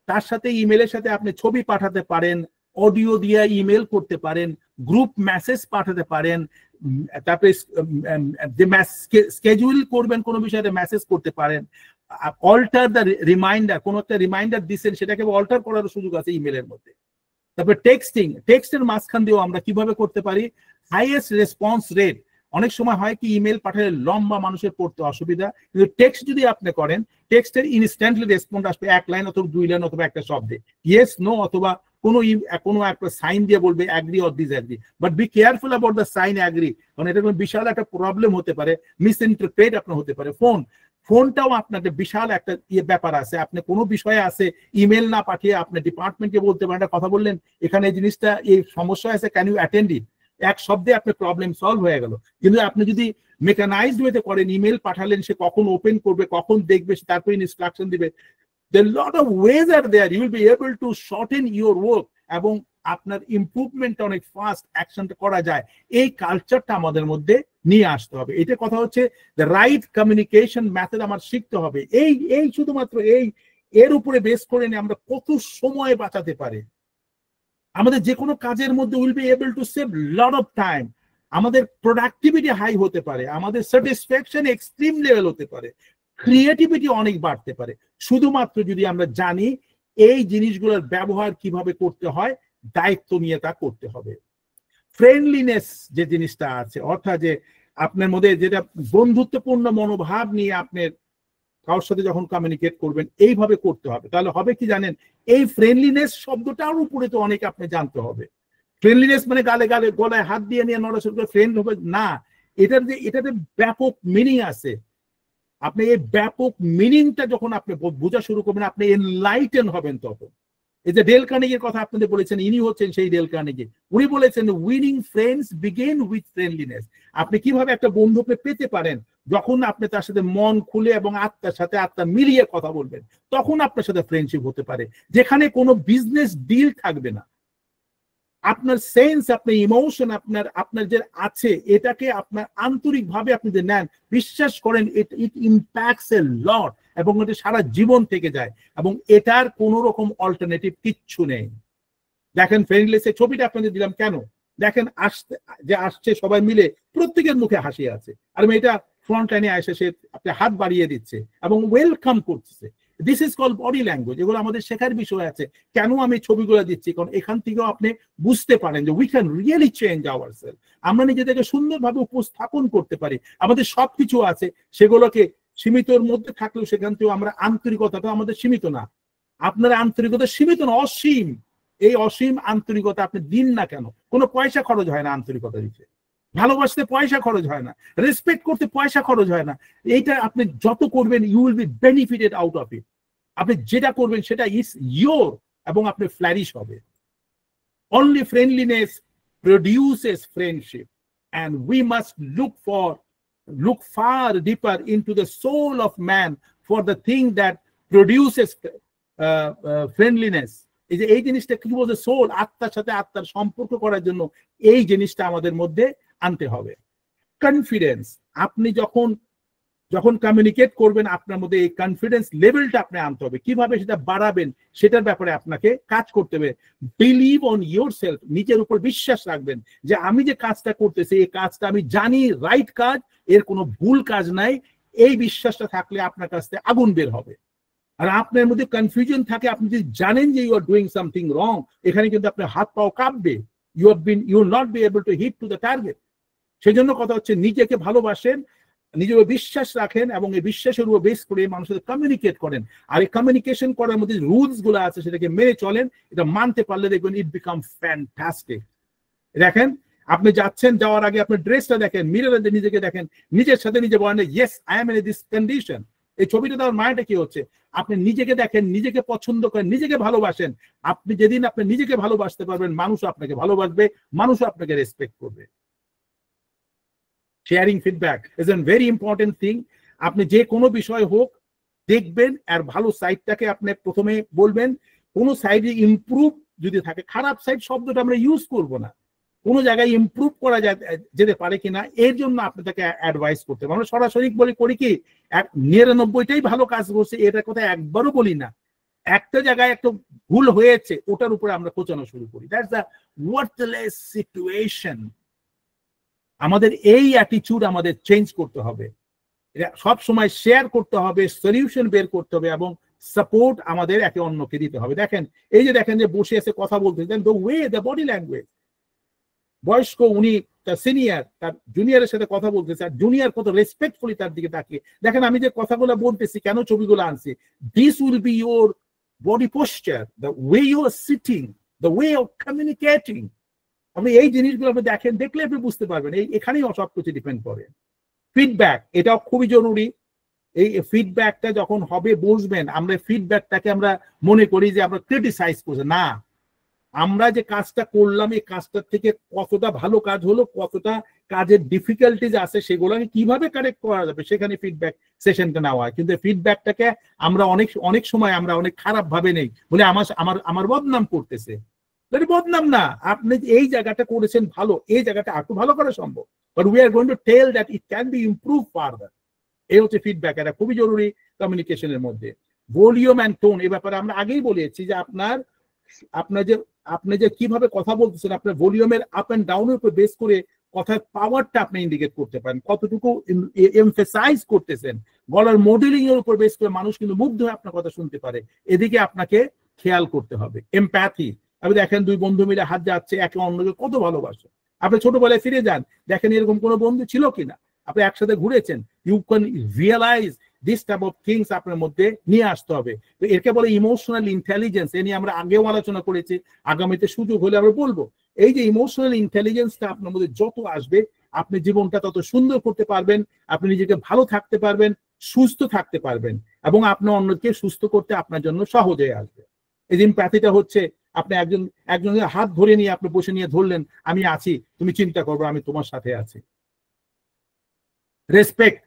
তার সাথে ইমেলের সাথে আপনি ছবি পাঠাতে পারেন, অডিও দিয়ে ইমেল করতে পারেন, গ্রুপ মেসেজ পাঠাতে পারেন, তারপরে যে স্কেজুল করবেন কোনো বিষয়ে মেসেজ করতে পারেন, অল্টার দ্য রিমাইন্ডার, কোনো একটা রিমাইন্ডার দিচ্ছেন সেটাকে অল্টার করার সুযোগ আছে ইমেলের মধ্যে। তারপরে টেক্সটিং, টেক্সটের মাঝখান দিয়েও আমরা কিভাবে করতে পারি, হাইয়েস্ট রেসপন্স রেট। অনেক সময় হয় কি ইমেল পাঠালে লম্বা মানুষের পড়তে অসুবিধা, কিন্তু টেক্সট যদি আপনি করেন, টেক্সটের ইনস্ট্যান্টলি রেসপন্স আসবে, 1 লাইন অথবা 2 লাইন অথবা একটা শব্দে, ইয়েস নো অথবা কোনো একটা সাইন দিয়ে বলবে agree or disagree. But be careful about the sign agree, কারণ এটা কোনো বিশাল একটা প্রবলেম হতে পারে, মিস ইন্টারপ্রেট আপনার হতে পারে। ফোনটাও আপনাদের বিশাল একটা ব্যাপার আছে, আপনি কোনো বিষয়ে আছে ইমেল না পাঠিয়ে আপনি ডিপার্টমেন্টকে বলতে পারেন, একটা কথা বললেন এখানে এই জিনিসটা এই সমস্যা আছে, ক্যান ইউ অ্যাটেন্ড ইট, এক শব্দে আপনার প্রবলেম সলভ হয়ে গেল। কিন্তু আপনি যদি মেকানাইজড ওয়েতে করেন, ইমেল পাঠালেন, সে কখন ওপেন করবে, কখন দেখবে, তারপরে ইনস্ট্রাকশন দিবে, the lot of ways are there, you will be able to shorten your work এবং আপনার ইমপ্রুভমেন্ট অনেক ফাস্ট অ্যাকশনটা করা যায়। এই কালচারটা আমাদের মধ্যে নিয়ে আসতে হবে। এটা কথা হচ্ছে দ্য রাইট কমিউনিকেশন মেথড আমার শিখতে হবে। এই শুধুমাত্র এর উপরে বেস করে নিয়ে আমরা কত সময় বাঁচাতে পারি, আমাদের যে কোনো কাজের মধ্যে will be able to save lot of time, আমাদের প্রোডাক্টিভিটি হাই হতে পারে, আমাদের স্যাটিসফ্যাকশন এক্সট্রিম লেভেল হতে পারে, ক্রিয়েটিভিটি অনেক বাড়তে পারে, শুধুমাত্র যদি আমরা জানি এই জিনিসগুলোর ব্যবহার কিভাবে করতে হয়, দায়িত্ব নিয়ে তা করতে হবে। ফ্রেন্ডলিনেস যে জিনিসটা আছে, অর্থাৎ যে আপনার মধ্যে যেটা বন্ধুত্বপূর্ণ মনোভাব নিয়ে আপনার কারোর সাথে যখন কমিউনিকেট করবেন এইভাবে করতে হবে। তাহলে হবে কি জানেন, এই ফ্রেন্ডলিনেস শব্দটার উপরে তো অনেক আপনি জানতে হবে। ফ্রেন্ডলিনেস মানে গালে গালে গলায় হাত দিয়ে নিয়ে নড়াচড়া করে ফ্রেন্ড হবে না, এটাতে ব্যাপক মিনিং আছে। আপনি এই ব্যাপক মিনিংটা যখন আপনি বোঝা শুরু করবেন, আপনি এনলাইটেন হবেন তখন। এই যে ডেল কার্নেগির কথা আপনাদের বলেছেন, ইনি হচ্ছেন সেই ডেল কার্নেগি। উনি বলেছেন winning friends begin with friendliness. আপনি কিভাবে একটা বন্ধুকে পেতে পারেন, যখন আপনি তার সাথে মন খুলে এবং আত্মার সাথে আত্মা মিলিয়ে কথা বলবেন, তখন আপনার সাথে ফ্রেন্ডশিপ হতে পারে, যেখানে কোনো বিজনেস ডিল থাকবে না। আপনার সেন্স, আপনার ইমোশন, আপনার যে আছে এটাকে আপনার আন্তরিকভাবে আপনি যে নেন, বিশ্বাস করেন, ইট ইম্প্যাক্টস এ লট এবং এটা সারা জীবন থেকে যায় এবং এটার কোন রকম অল্টারনেটিভ কিচ্ছু নেই। দেখেন ফ্রেন্ডলিনেসের ছবিটা আপনাদের দিলাম কেন, দেখেন আসছে সবাই মিলে, প্রত্যেকের মুখে হাসি আছে, আর এটা ফ্রন্ট লাইনে আসে, সে আপনি হাত বাড়িয়ে দিচ্ছে এবং ওয়েলকাম করতেছে। This is call body language. এগুলো আমাদের শেখার বিষয় আছে। কেন আমি ছবিগুলো দিচ্ছি, কারণ এখান থেকেও আপনি বুঝতে পারেন যে we can really change ourself. আমরা নিজেদেরকে সুন্দরভাবে উপস্থাপন করতে পারি, আমাদের সবকিছু আছে, সেগুলোকে সীমিতর মধ্যে থাকলেও সেখান থেকেও আমরা আন্তরিকতাটা আমাদের সীমিত না। আপনার আন্তরিকতা সীমিত না, অসীম। এই অসীম আন্তরিকতা আপনি দিন না কেন, কোনো পয়সা খরচ হয় না আন্তরিকতা দিতে, ভালোবাসতে পয়সা খরচ হয় না, রেসপেক্ট করতে পয়সা খরচ হয় না। এইটা আপনি যত করবেন you will be benefited out of it. আপনি যেটা করবেন সেটা ইজ ইয়োর এবং আপনি ফ্লারিশ হবে। Only friendliness produces friendship and we must look far deeper into the soul of man for the thing that produces friendliness. এই যে এই জিনিসটা কি বলছে, সোল, আত্মার সাথে আত্মার সম্পর্ক করার জন্য এই জিনিসটা আমাদের মধ্যে আনতে হবে। কনফিডেন্স, আপনি যখন যখন কমিউনিকেট করবেন আপনার মধ্যে এই কনফিডেন্স লেভেলটা আপনি আনতে হবে। কিভাবে সেটা বাড়াবেন সেটার ব্যাপারে আপনাকে কাজ করতে হবে। বিলিভ অন ইয়োর সেলফ, নিজের উপর বিশ্বাস রাখবেন যে আমি যে কাজটা করতেছি এই কাজটা আমি জানি রাইট কাজ, এর কোনো ভুল কাজ নাই। এই বিশ্বাসটা থাকলে আপনার কাছ থেকে আগুন বের হবে। আর আপনার মধ্যে কনফিউশন থাকে, আপনি যদি জানেন যে you are doing something wrong, এখানে কিন্তু আপনার হাত পাও কাঁপবে, you will not be able to hit to the target. সেই জন্য কথা হচ্ছে নিজেকে ভালোবাসেন, নিজের বিশ্বাস রাখেন এবং এই বিশ্বাসের উপর বেস করে মানুষের সাথে কমিউনিকেট করেন। আর এই কমিউনিকেশন করার মধ্যে রুলস গুলো আছে সেটাকে মেনে চলেন, এটা মানতে পারলে দেখবেন ইট বিকাম ফ্যান্টাস্টিক। দেখেন আপনি যাচ্ছেন, যাওয়ার আগে আপনার ড্রেসটা দেখেন, মিররে নিজেকে দেখেন, নিজের সাথে নিজে বলেন yes I am in this condition. এই ছবিটা দেওয়ার মানেটা কি হচ্ছে, আপনি নিজেকে দেখেন, নিজেকে পছন্দ করেন, নিজেকে ভালোবাসেন। আপনি যেদিন আপনি নিজেকে ভালোবাসতে পারবেন, মানুষ আপনাকে ভালোবাসবে, মানুষ আপনাকে রেসপেক্ট করবে। Sharing feedback is an very important thing. আপনি যে কোনো বিষয় হোক দেখবেন, আর ভালো সাইডটাকে আপনি প্রথমে বলবেন। কোনো সাইডে ইমপ্রুভ যদি থাকে, খারাপ সাইড শব্দটা আমরা ইউজ করব না, কোনো জায়গায় ইমপ্রুভ করা যেতে পারে কিনা এর জন্য আপনি তাকে অ্যাডভাইস করতে হবে। আমরা সরাসরি করি কি 99টাই ভালো কাজ করছে এটার কথা একবারও বলি না, একটা জায়গায় একটা ভুল হয়েছে ওটার উপরে আমরা খোঁচানো শুরু করি। That's the worthless situation. আমাদের এই অ্যাটিটিউড আমাদের চেঞ্জ করতে হবে, সব সময় শেয়ার করতে হবে, সলিউশন বের করতে হবে এবং সাপোর্ট আমাদের একে অন্যকে দিতে হবে। দেখেন এই যে দেখেন যে বসে এসে কথা বলতে, the way, the body language, বয়স্ক উনি তার সিনিয়র তার জুনিয়রের সাথে কথা বলতেছে, আর জুনিয়র কত রেসপেক্টফুলি তার দিকে তাকিয়ে। দেখেন আমি যে কথাগুলো বলতেছি, কেন ছবিগুলো আনছি, this will be your body posture, the way you are sitting, the way of communicating. আপনি এই জিনিসগুলো আপনি দেখেন, দেখলে আপনি বুঝতে পারবেন এখানেই সবকিছু ডিপেন্ড করে। ফিডব্যাক, এটাও খুবই জরুরি। এই ফিডব্যাকটা যখন হবে বসবেন, আমরা ফিডব্যাকটাকে আমরা মনে করি যে আমরা ক্রিটিসাইজ করছি, না, আমরা যে কাজটা করলাম এই কাজটার থেকে কতটা ভালো কাজ হলো, কতটা কাজের ডিফিকাল্টিজ আছে সেগুলোকে কিভাবে কারেক্ট করা যাবে, সেখানে ফিডব্যাক সেশনটা নেওয়া হয়। কিন্তু ফিডব্যাকটাকে আমরা অনেক সময় আমরা অনেক খারাপ ভাবে নেই, বলে আমার বদনাম করতেছে। বদনাম না, আপনি এই জায়গাটা করেছেন ভালো, এই জায়গাটা আরো ভালো করা সম্ভব, but we are going to tell that it can be improve further. এই হচ্ছে ফিডব্যাক, এটা খুবই জরুরি কমিউনিকেশনের মধ্যে। ভলিউম অ্যান্ড টোন, এই ব্যাপারে আমরা আগেই বলেছি যে আপনি যে কিভাবে কথা বলতেছেন, আপনার ভলিউমের আপ অ্যান্ড ডাউনের উপর বেস করে কথার পাওয়ারটা আপনি ইন্ডিকেট করতে পারেন, কতটুকু এমফেসাইজ করতেছেন। গলার মডেলিং এর উপর বেস করে মানুষ কিন্তু মুগ্ধ হয়ে আপনার কথা শুনতে পারে, এদিকে আপনাকে খেয়াল করতে হবে। এমপ্যাথি, আপনি দেখেন দুই বন্ধু মিলে হাত যাচ্ছে, একে অন্যকে কত ভালোবাসে। আপনি ছোটবেলায় ফিরে যান, দেখেন এরকম কোনো বন্ধু ছিল কিনা, আপনি একসাথে ঘুরেছেন, you can realise this type of things আপনার মধ্যে নিয়ে আসতে হবে। তো একে বলে ইমোশনাল ইন্টেলিজেন্স, এ নিয়ে আমরা আগেও আলোচনা করেছি, আগামীতে সুযোগ হলে আমরা বলবো। এই যে ইমোশনাল ইন্টেলিজেন্সটা আপনার মধ্যে যত আসবে, আপনি জীবনটা তত সুন্দর করতে পারবেন, আপনি নিজেকে ভালো থাকতে পারবেন, সুস্থ থাকতে পারবেন, এবং আপনি অন্যকে সুস্থ করতে আপনার জন্য সহজ হয়ে আসবে। এই যে এমপ্যাথিটা হচ্ছে, আপনি একজনের হাত ধরে নিয়ে আপনি বসে নিয়ে ধরলেন, আমি আছি, তুমি চিন্তা করবে, আমি তোমার সাথে আছি। রেসপেক্ট,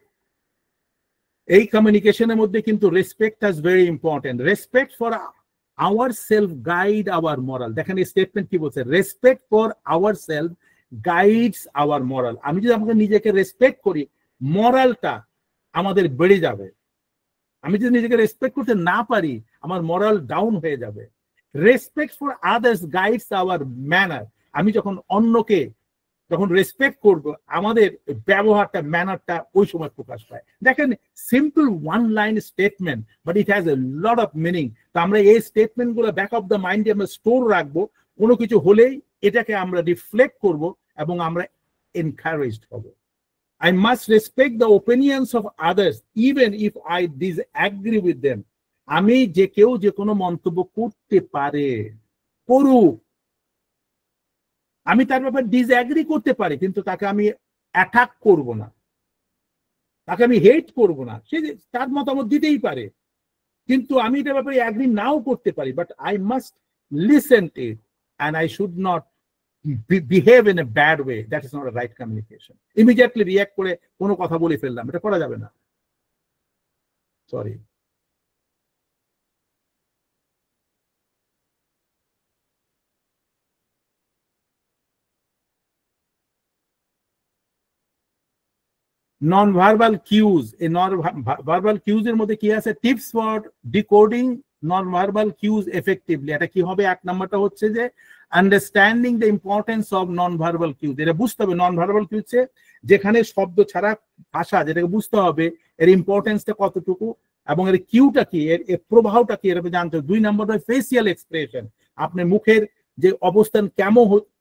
এই কমিউনিকেশনের মধ্যে কিন্তু respect is very important. Respect for our self guide our moral. দেখেন এই স্টেটমেন্ট কি বলছে, respect for our self guides our moral. আমি যদি আমাকে নিজেকে রেসপেক্ট করি, মরালটা আমাদের বেড়ে যাবে। আমি যদি নিজেকে রেসপেক্ট করতে না পারি, আমার মরাল ডাউন হয়ে যাবে। Respect for others guides our manner. আমি যখন অন্যকে যখন রেসপেক্ট করব, আমাদের ব্যবহারটা, ম্যানারটা ওই সময় প্রকাশ পায়। দেখেন simple one line statement, but it has a lot of meaning. তো আমরা এই স্টেটমেন্ট গুলো ব্যাক অফ দ্য মাইন্ডে আমরা স্টোর রাখবো, কোনো কিছু হলেই এটাকে আমরা রিফ্লেক্ট করব এবং আমরা এনকারেজড হব। I must respect the opinions of others even if I disagree with them. আমি যে কেউ যে কোনো মন্তব্য করতে পারে, করুক, আমি তার ব্যাপারে ডিসএগ্রি করতে পারি, কিন্তু তাকে আমি অ্যাটাক করব না, তাকে আমি হেট করব না। সে তার মতামত দিতেই পারে, কিন্তু আমি এটার ব্যাপারে অ্যাগ্রি নাও করতে পারি, but I must listen to it and I should not behave in a bad way. That is not a right communication. Immediately react করে কোনো কথা বলে ফেললাম, এটা করা যাবে না। সরি। নন ভার্বাল কিউজ, এই নন ভার্বাল কিউজ এর মধ্যে কি আছে? Tips for decoding non verbal cues effectively. এটা কি হবে? এক নাম্বারটা হচ্ছে যে understanding the importance of non verbal cues. এটা বুঝতে হবে নন ভার্বাল কিউজে যেখানে শব্দ ছাড়া ভাষা, যেটাকে বুঝতে হবে এর ইম্পর্টেন্সটা কতটুকু এবং এর কিউটা কি, এর প্রভাবটা কি, এটা জানতে হবে। 2 নম্বর হয় ফেসিয়াল এক্সপ্রেশন, আপনার মুখের যে অবস্থান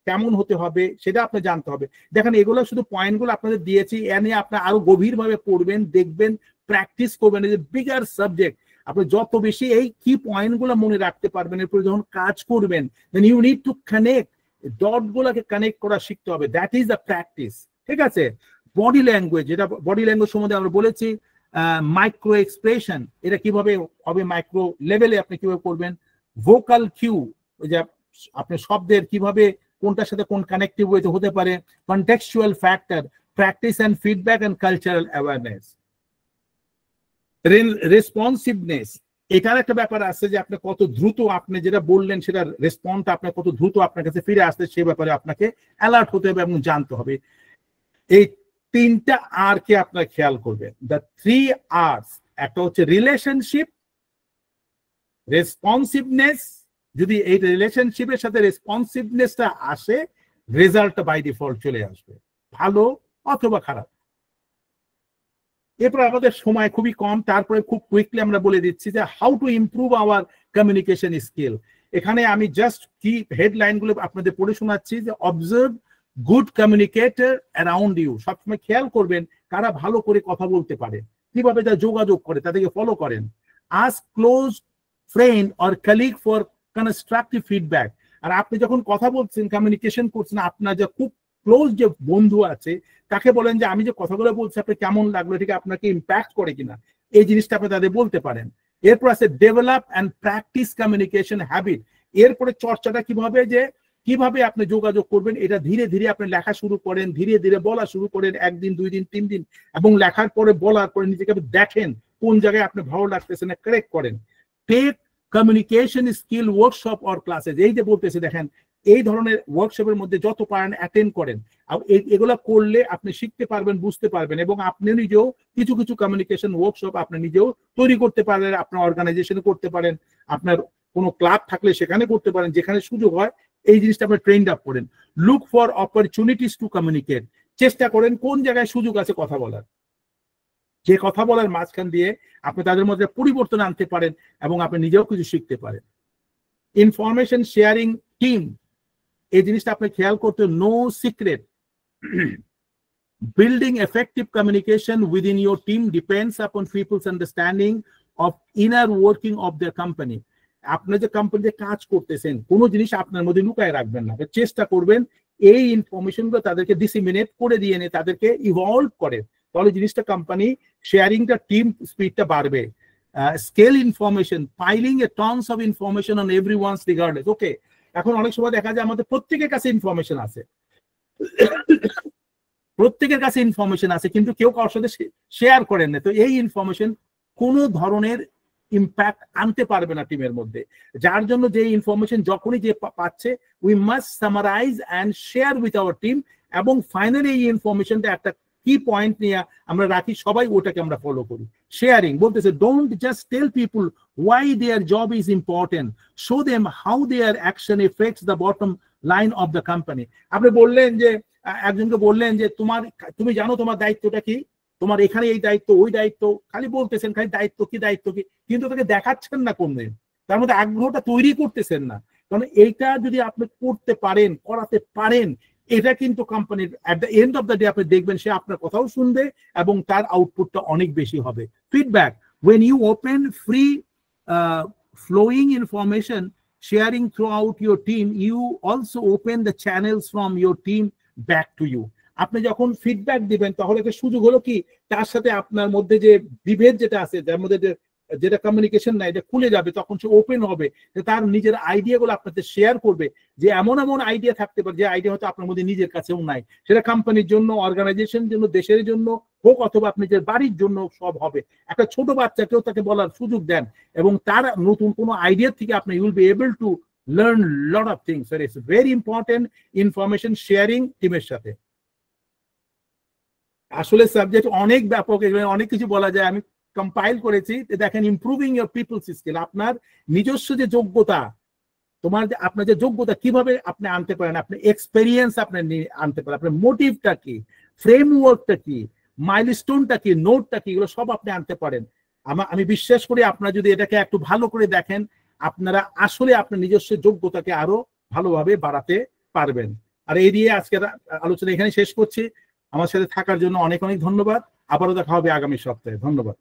কেমন হতে হবে সেটা আপনি জানতে হবে। দেখেন এগুলো শুধু পয়েন্টগুলো আপনাদের দিয়েছি, এ নিয়ে আপনি আরো গভীরভাবে পড়বেন, দেখবেন, প্র্যাকটিস করবেন। এই যে বিগার সাবজেক্ট, আপনি যত বেশি এই কি পয়েন্টগুলো মনে রাখতে পারবেন, এরপরে যখন কাজ করবেন then you need to connect, dot গুলাকে কানেক্ট করা শিখতে হবে। That is the practice. ঠিক আছে? বডি ল্যাঙ্গুয়েজ, যেটা বডি ল্যাঙ্গুয়েজ সম্বন্ধে আমরা বলেছি, মাইক্রো এক্সপ্রেশন, এটা কিভাবে হবে, মাইক্রো লেভেলে আপনি কিভাবে করবেন। ভোকাল কিউ, ওই যে আপনি শব্দের কিভাবে কোনটার সাথে কোন কানেক্টিভ ওয়েতে হতে পারে। Contextual factor, practice and feedback and cultural awareness. Responsiveness, এটার একটা ব্যাপার আছে যে আপনি কত দ্রুত আপনি যেটা বললেন সেটার রেসপন্সটা আপনার কত দ্রুত আপনার কাছে ফিরে আসছে সে ব্যাপারে আপনাকে অ্যালার্ট হতে হবে এবং জানতে হবে। এই 3টা আর কে আপনার খেয়াল করবেন, দ্য 3 R's। একটা হচ্ছে রিলেশনশিপ, রেসপন্সিভনেস। যদি এই রিলেশনশিপের সাথে রেসপন্সিভনেসটা আসে, রেজাল্টটা বাই ডিফল্ট চলে আসবে, ভালো অথবা খারাপ। এরপর আমাদের সময় খুবই কম, তারপরে খুব কুইকলি আমরা বলে দিচ্ছি যে how to improve hour communication skill. এখানে আমি জাস্ট কি হেডলাইন গুলো আপনাদের পড়ে শোনাচ্ছি যে observe good communicator around you. সবসময় খেয়াল করবেন কারা ভালো করে কথা বলতে পারে, কিভাবে যা যোগাযোগ করে তাদেরকে ফলো করেন। Ask close friend or colleague for constructive feedback. আর আপনি যখন কথা বলছেন, কমিউনিকেশন করছেন, আপনার যে খুব ক্লোজ যে বন্ধু আছে তাকে বলেন যে আমি যে কথাগুলো বলছি আপনি কেমন লাগলো, ঠিক আপনাকে ইম্প্যাক্ট করে কিনা, এই জিনিসটা আপনি তাদের বলতে পারেন। এরপর আছে develop and practice communication habit. এরপরে চর্চাটা কিভাবে, যে কিভাবে আপনি যোগাযোগ করবেন, এটা ধীরে ধীরে আপনি লেখা শুরু করেন, ধীরে ধীরে বলা শুরু করেন, 1 দিন 2 দিন 3 দিন, এবং লেখার পরে বলার পরে নিজেকে দেখেন কোন জায়গায় আপনি ভালো লাগতেছে না, কারেক্ট করেন। Take communication skill workshop or classes, এই যে বলতেছে দেখেন এই ধরনের ওয়ার্কশপের মধ্যে যত পারেন অ্যাটেন্ড করেন। এগুলো করলে আপনি শিখতে পারবেন, বুঝতে পারবেন, এবং আপনি নিজেও কিছু কিছু কমিউনিকেশন ওয়ার্কশপ আপনি নিজেও তৈরি করতে পারেন, আপনার অর্গানাইজেশনে করতে পারেন, আপনার কোনো ক্লাব থাকলে সেখানে করতে পারেন, যেখানে সুযোগ হয় এই জিনিসটা আপনি ট্রেন্ড আপ করেন। Look for opportunities to communicate, চেষ্টা করেন কোন জায়গায় সুযোগ আছে কথা বলার, যে কথা বলার মাঝখান দিয়ে আপনি তাদের মধ্যে পরিবর্তন আনতে পারেন এবং আপনি নিজেও কিছু শিখতে পারেন। ইনফরমেশন শেয়ারিং টিম, এই জিনিসটা আপনি খেয়াল করতে, no secret. Building effective communication within your team depends upon people's understanding of inner working of their company. আপনি যে কোম্পানিতে কাজ করতেছেন কোনো জিনিস আপনার মধ্যে লুকায় রাখবেন না, চেষ্টা করবেন এই ইনফরমেশনগুলো তাদেরকে ডিসিমিনেট করে দিয়ে নিয়ে তাদেরকে ইভলভ করে, তাহলে জিনিসটা কোম্পানি শেয়ারিংটা, টিম স্পিডটা বাড়বে। Scale information, piling a tons of information on everyone's regardless. Okay, এখন অনেক সময় দেখা যায় আমাদের প্রত্যেকের কাছে ইনফরমেশন আছে, প্রত্যেকের কাছে ইনফরমেশন আছে, কিন্তু কেউ কারোর সাথে শেয়ার করেন না। তো এই ইনফরমেশন কোনো ধরনের ইম্প্যাক্ট আনতে পারবে না টিমের মধ্যে, যার জন্য যে ইনফরমেশন যখনই যে পাচ্ছে we must summarise and share with our team, এবং ফাইনালি এই ইনফরমেশনটা একটা কি পয়েন্ট নিয়ে আমরা রাখি, সবাই ওটাকে আমরা ফলো করি। শেয়ারিং বলতেছে don't just tell people why their job is important, show them how their action affects the bottom line of the company. আপনি বললেন যে একজনকে বললেন যে তুমি জানো তোমার দায়িত্বটা কি, তোমার এখানে এই দায়িত্ব ওই দায়িত্ব, খালি বলতেছেন খালি দায়িত্ব কি দায়িত্ব কি, কিন্তু তাকে দেখাচ্ছেন না কোনদিন, তার মধ্যে আগ্রহটা তৈরি করতেছেন না। কারণ এইটা যদি আপনি করতে পারেন, করাতে পারেন, এটা কিন্তু কোম্পানির at the end of the day আপনি দেখবেন সে আপনার কথাও শুনবে এবং তার আউটপুটটা অনেক বেশি হবে। Feedback, when you open free flowing information sharing throughout your team, you also open the channels from your team back to you. আপনি যখন ফিডব্যাক দিবেন তাহলে একটা সুযোগ হলো কি, তার সাথে আপনার মধ্যে যে বিভেদ যেটা আছে, যার মধ্যে যেটা কমিউনিকেশন নাই, এটা খুলে যাবে, তখন সে ওপেন হবে, তার নিজের আইডিয়াগুলো আপনাদের শেয়ার করবে, যে এমন এমন আইডিয়া থাকতে পারে যে আইডিয়া হয়তো আপনার মধ্যে নিজের কাছেও নাই, সেটা কোম্পানির জন্য, অর্গানাইজেশনের জন্য, দেশের জন্য হোক, অথবা আপনি নিজের বাড়ির জন্য সব হবে। একটা ছোট বাচ্চাকেও তাকে বলার সুযোগ দেন এবং তার নতুন কোনো আইডিয়া থেকে আপনি you'll be able to learn lot of things. It's very important information sharing টিমের সাথে। আসলে সাবজেক্ট অনেক ব্যাপক, এখানে অনেক কিছু বলা যায়। আমি কম্পাইল করেছি, দেখেন ইমপ্রুভিং ইউর পিপলস স্কিল, আপনার নিজস্ব যে যোগ্যতা, আপনার যে যোগ্যতা কিভাবে আপনি আনতে পারেন, আপনি এক্সপেরিয়েন্স আপনি আনতে পারেন, আপনার মোটিভটা কি, ফ্রেমওয়ার্কটা কি, মাইলস্টোনটা কি, নোটটা কি, এগুলো সব আপনি আনতে পারেন। আমি বিশ্বাস করি আপনারা যদি এটাকে একটু ভালো করে দেখেন, আপনারা আসলে আপনার নিজস্ব যোগ্যতাকে আরো ভালোভাবে বাড়াতে পারবেন। আর এই দিয়ে আজকের আলোচনা এখানে শেষ করছি। আমার সাথে থাকার জন্য অনেক অনেক ধন্যবাদ। আবারও দেখা হবে আগামী সপ্তাহে। ধন্যবাদ।